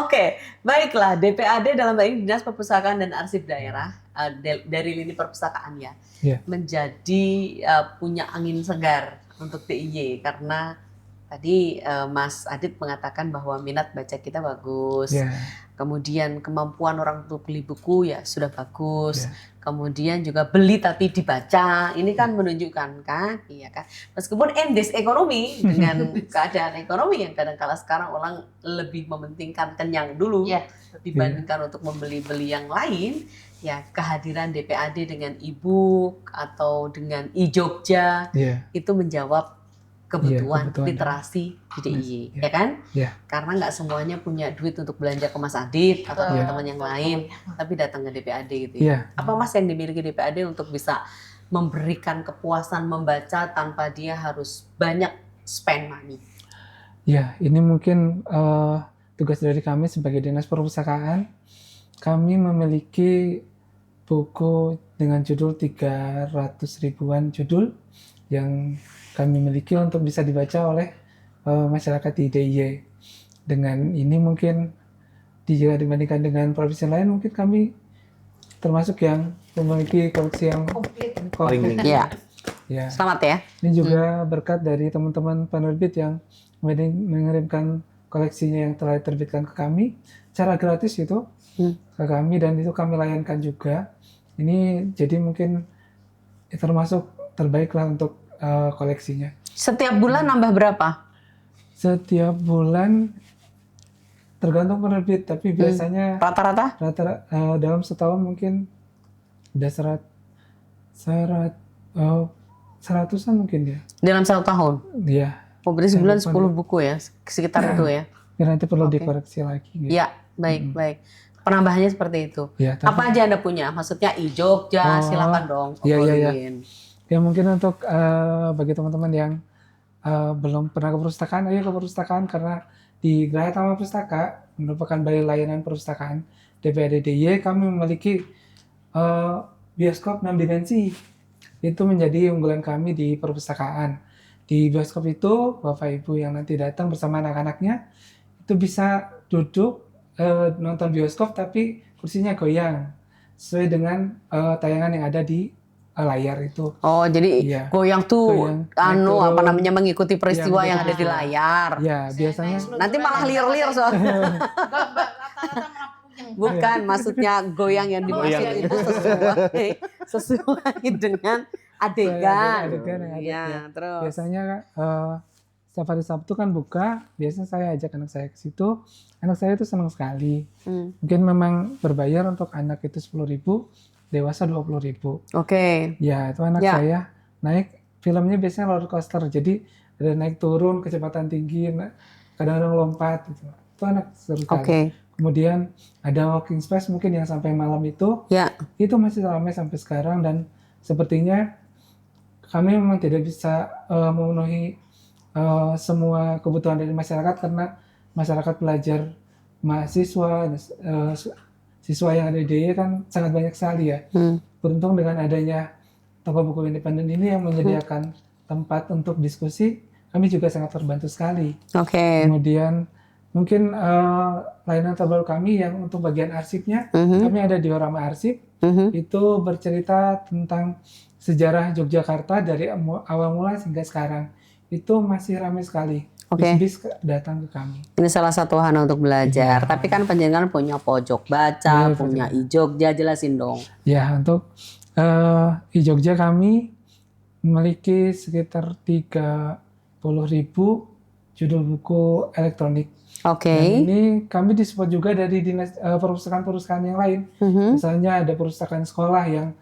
Speaker 2: Oke, baiklah. DPAD dalam hal ini Dinas Perpustakaan dan Arsip Daerah dari lini perpustakaan ya, menjadi punya angin segar untuk DIY karena tadi Mas Adit mengatakan bahwa minat baca kita bagus. Kemudian kemampuan orang untuk beli buku ya sudah bagus. Kemudian juga beli tapi dibaca. Ini kan menunjukkan kan, iya kan. Meskipun in this ekonomi dengan keadaan ekonomi yang kadang-kala sekarang orang lebih mementingkan kenyang dulu dibandingkan untuk membeli-beli yang lain, ya kehadiran DPAD dengan e-book atau dengan e-Jogja itu menjawab kebutuhan,
Speaker 3: kebutuhan.
Speaker 2: literasi di DIY,
Speaker 3: Iya.
Speaker 2: ya kan?
Speaker 3: Iya.
Speaker 2: Karena nggak semuanya punya duit untuk belanja ke Mas Adit atau
Speaker 1: Betul.
Speaker 2: teman-teman yang lain, tapi datang ke DPAD gitu ya.
Speaker 3: Iya.
Speaker 2: Apa Mas yang dimiliki DPAD untuk bisa memberikan kepuasan membaca tanpa dia harus banyak spend money?
Speaker 3: Ya, ini mungkin tugas dari kami sebagai Dinas Perpustakaan. Kami memiliki buku dengan judul 300 ribuan judul yang kami miliki untuk bisa dibaca oleh masyarakat di DIY. Dengan ini mungkin jika dibandingkan dengan provinsi lain, mungkin kami termasuk yang memiliki koleksi yang
Speaker 1: Komplit.
Speaker 4: Paling
Speaker 3: komplit.
Speaker 4: tinggi.
Speaker 2: Iya,
Speaker 3: Ya.
Speaker 2: selamat ya.
Speaker 3: Ini juga berkat dari teman-teman penerbit yang mengirimkan koleksinya yang telah diterbitkan ke kami secara gratis itu ke kami, dan itu kami layankan juga. Ini jadi mungkin termasuk terbaik lah untuk koleksinya.
Speaker 2: Setiap bulan nambah berapa?
Speaker 3: Setiap bulan tergantung penerbit, tapi biasanya
Speaker 2: Rata-rata?
Speaker 3: dalam setahun mungkin udah seratusan mungkin ya.
Speaker 2: Dalam 1 tahun?
Speaker 3: Iya.
Speaker 2: Oh, berarti sebulan
Speaker 3: Saya
Speaker 2: 10
Speaker 3: lupa
Speaker 2: buku ya? Sekitar itu ya?
Speaker 3: Ya, nanti perlu
Speaker 2: Oke.
Speaker 3: dikoreksi lagi. Gitu.
Speaker 2: Iya, baik. Penambahannya seperti itu.
Speaker 3: Ya, tapi-
Speaker 2: Apa aja Anda punya? Maksudnya Jogja,
Speaker 3: Oh,
Speaker 2: silakan dong.
Speaker 3: iya, iya, iya.
Speaker 2: obrolin.
Speaker 3: Ya mungkin untuk bagi teman-teman yang belum pernah ke perpustakaan, ayo ke perpustakaan, karena di Geraha Taman Pustaka merupakan balai layanan perpustakaan DPAD DIY. Kami memiliki bioskop 6 dimensi. Itu menjadi unggulan kami di perpustakaan. Di bioskop itu Bapak Ibu yang nanti datang bersama anak-anaknya itu bisa duduk nonton bioskop tapi kursinya goyang sesuai dengan tayangan yang ada di layar itu.
Speaker 2: Oh, jadi
Speaker 3: Iya.
Speaker 2: goyang tuh
Speaker 3: Goyang, naik
Speaker 2: apa
Speaker 3: turun.
Speaker 2: namanya mengikuti peristiwa
Speaker 3: Iya,
Speaker 2: yang ada di
Speaker 3: betul.
Speaker 2: layar.
Speaker 3: Ya, biasanya
Speaker 2: Nanti malah liar-liar soalnya.
Speaker 1: Enggak, Mbak, rata-rata malah puyeng.
Speaker 2: Bukan, maksudnya goyang yang dimaksud
Speaker 1: Goyang.
Speaker 2: itu sesuai dengan adegan.
Speaker 3: adegan yang ada,
Speaker 2: Iya,
Speaker 3: ya.
Speaker 2: terus.
Speaker 3: biasanya setiap hari Sabtu kan buka, biasanya saya ajak anak saya ke situ. Anak saya itu senang sekali. Mungkin memang berbayar untuk anak itu 10.000, dewasa 20.000.
Speaker 2: Oke.
Speaker 3: Ya, itu anak
Speaker 2: Ya.
Speaker 3: saya naik, filmnya biasanya roller coaster. Jadi ada naik turun, kecepatan tinggi, kadang-kadang lompat gitu. Itu anak seru sekali.
Speaker 2: Oke.
Speaker 3: Kemudian ada walking space mungkin yang sampai malam itu
Speaker 2: Ya.
Speaker 3: masih ramai sampai sekarang, dan sepertinya kami memang tidak bisa memenuhi semua kebutuhan dari masyarakat, karena masyarakat belajar mahasiswa, siswa yang ada di DIY kan sangat banyak sekali ya. Beruntung dengan adanya toko buku independen ini yang menyediakan tempat untuk diskusi, kami juga sangat terbantu sekali.
Speaker 2: Oke.
Speaker 3: Kemudian mungkin layanan terbaru kami yang untuk bagian arsipnya, kami ada diorama arsip. Itu bercerita tentang sejarah Yogyakarta dari awal mula hingga sekarang. Itu masih ramai sekali.
Speaker 2: Oke.
Speaker 3: Bis-bis datang ke kami.
Speaker 2: Ini salah satu wahana untuk belajar.
Speaker 3: Iya.
Speaker 2: Tapi kan penjenengan punya pojok baca,
Speaker 3: Iya,
Speaker 2: punya i-Jogja, jelasin dong.
Speaker 3: Ya, untuk di Jogja kami memiliki sekitar 30.000 judul buku elektronik.
Speaker 2: Oke.
Speaker 3: Dan ini kami disupport juga dari dinas perpustakaan-perpustakaan yang lain. Misalnya ada perpustakaan sekolah yang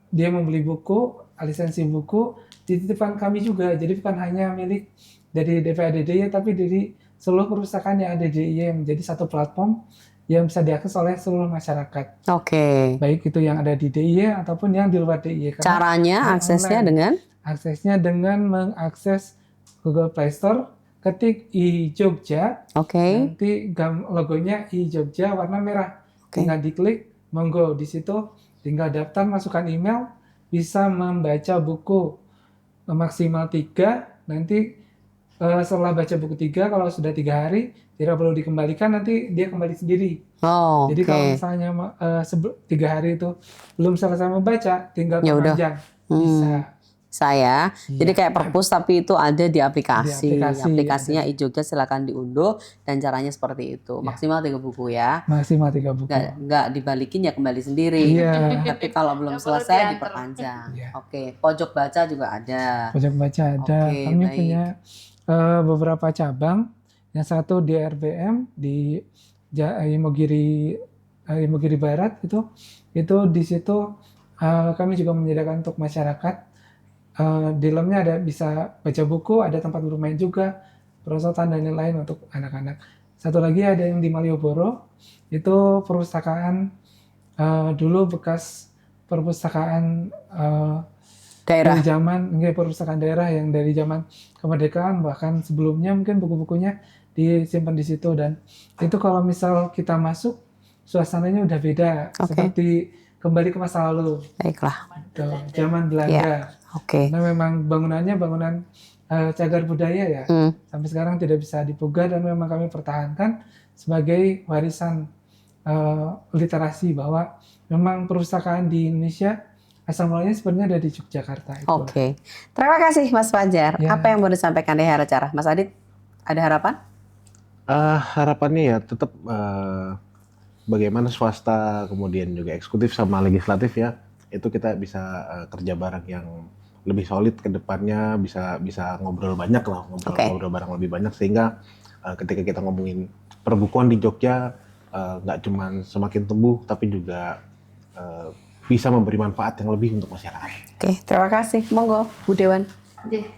Speaker 3: dia membeli buku, lisensi buku, dititipkan kami juga. Jadi bukan hanya milik dari DPAD DIY, tapi dari seluruh perpustakaan yang ada di DIY, menjadi satu platform yang bisa diakses oleh seluruh masyarakat.
Speaker 2: Oke.
Speaker 3: Baik itu yang ada di DIY ataupun yang di luar DIY. Karena
Speaker 2: Caranya aksesnya
Speaker 3: online.
Speaker 2: dengan
Speaker 3: Aksesnya dengan mengakses Google Play Store, ketik i-Jogja,
Speaker 2: oke.
Speaker 3: nanti logonya i-Jogja warna merah.
Speaker 2: Oke.
Speaker 3: Tinggal diklik, monggo di situ tinggal daftar, masukkan email, bisa membaca buku maksimal 3, nanti setelah baca buku 3, kalau sudah 3 hari, tidak perlu dikembalikan, nanti dia kembali sendiri.
Speaker 2: Oh,
Speaker 3: Jadi
Speaker 2: oke.
Speaker 3: kalau misalnya 3 hari itu belum selesai membaca, tinggal
Speaker 2: Ya udah.
Speaker 3: perpanjang. Bisa.
Speaker 2: Saya. Jadi kayak perpus tapi itu ada di aplikasi.
Speaker 3: Di aplikasi,
Speaker 2: Aplikasinya i-Jogja silakan diunduh dan caranya seperti itu. Maksimal 3 buku ya.
Speaker 3: Maksimal 3 buku.
Speaker 2: Nggak dibalikin ya kembali sendiri.
Speaker 3: Iya.
Speaker 2: Tapi kalau belum
Speaker 1: Nggak perlu
Speaker 2: selesai
Speaker 1: diantar.
Speaker 2: diperpanjang.
Speaker 3: Iya.
Speaker 2: Oke, pojok baca juga ada.
Speaker 3: Pojok baca ada.
Speaker 2: Oke,
Speaker 3: Kami
Speaker 2: baik.
Speaker 3: punya beberapa cabang. Yang satu di RBM di Imogiri Barat itu di situ kami juga menyediakan untuk masyarakat di dalamnya ada bisa baca buku, ada tempat bermain juga, perosotan dan lain-lain untuk anak-anak. Satu lagi ada yang di Malioboro, itu perpustakaan dulu bekas perpustakaan
Speaker 2: Daerah.
Speaker 3: dari zaman mungkin perpustakaan daerah yang dari zaman kemerdekaan bahkan sebelumnya mungkin buku-bukunya disimpan di situ, dan itu kalau misal kita masuk suasananya udah beda,
Speaker 2: Oke.
Speaker 3: seperti kembali ke masa lalu,
Speaker 2: Baiklah.
Speaker 3: gitu, zaman Belanda.
Speaker 2: Oke.
Speaker 3: Karena memang bangunannya bangunan cagar budaya ya, sampai sekarang tidak bisa dipugar dan memang kami pertahankan sebagai warisan literasi, bahwa memang perpustakaan di Indonesia asal mulanya sebenarnya ada di Yogyakarta. Itulah.
Speaker 2: Oke. Terima kasih Mas Fajar.
Speaker 3: Ya.
Speaker 2: Apa yang mau disampaikan di acara? Mas Adit, ada harapan?
Speaker 4: Harapannya ya tetap bagaimana swasta kemudian juga eksekutif sama legislatif ya, itu kita bisa kerja bareng yang lebih solid ke depannya, bisa ngobrol banyak lah, ngobrol bareng lebih banyak, sehingga ketika kita ngomongin perbukuan di Jogja nggak cuman semakin tumbuh tapi juga bisa memberi manfaat yang lebih untuk masyarakat.
Speaker 2: Oke, terima kasih. Monggo, Bu Dewan.
Speaker 1: Jadi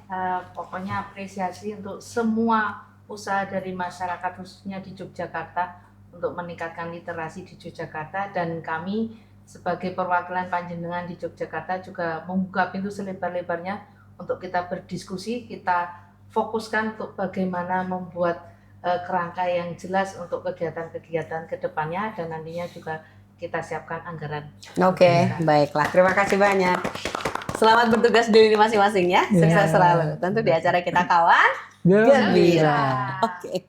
Speaker 1: pokoknya apresiasi untuk semua usaha dari masyarakat khususnya di Yogyakarta untuk meningkatkan literasi di Yogyakarta, dan kami sebagai perwakilan panjenengan di Yogyakarta juga membuka pintu selebar-lebarnya untuk kita berdiskusi, kita fokuskan untuk bagaimana membuat kerangka yang jelas untuk kegiatan-kegiatan ke depannya, dan nantinya juga kita siapkan anggaran.
Speaker 2: Oke, baiklah. Terima kasih banyak. Selamat bertugas di masing-masing ya. Sukses selalu. Tentu di acara kita kawan gembira. Oke.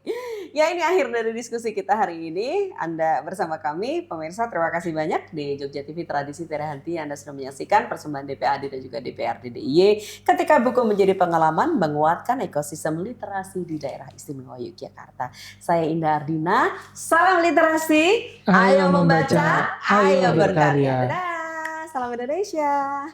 Speaker 2: Ya, ini akhir dari diskusi kita hari ini. Anda bersama kami, pemirsa, terima kasih banyak di Jogja TV Tradisi Tiada Henti. Anda sudah menyaksikan persembahan DPAD dan juga DPRD DIY ketika buku menjadi pengalaman menguatkan ekosistem literasi di daerah istimewa Yogyakarta. Saya Indah Ardina, salam literasi, ayo membaca, ayo berkarya. Dadah, salam Indonesia.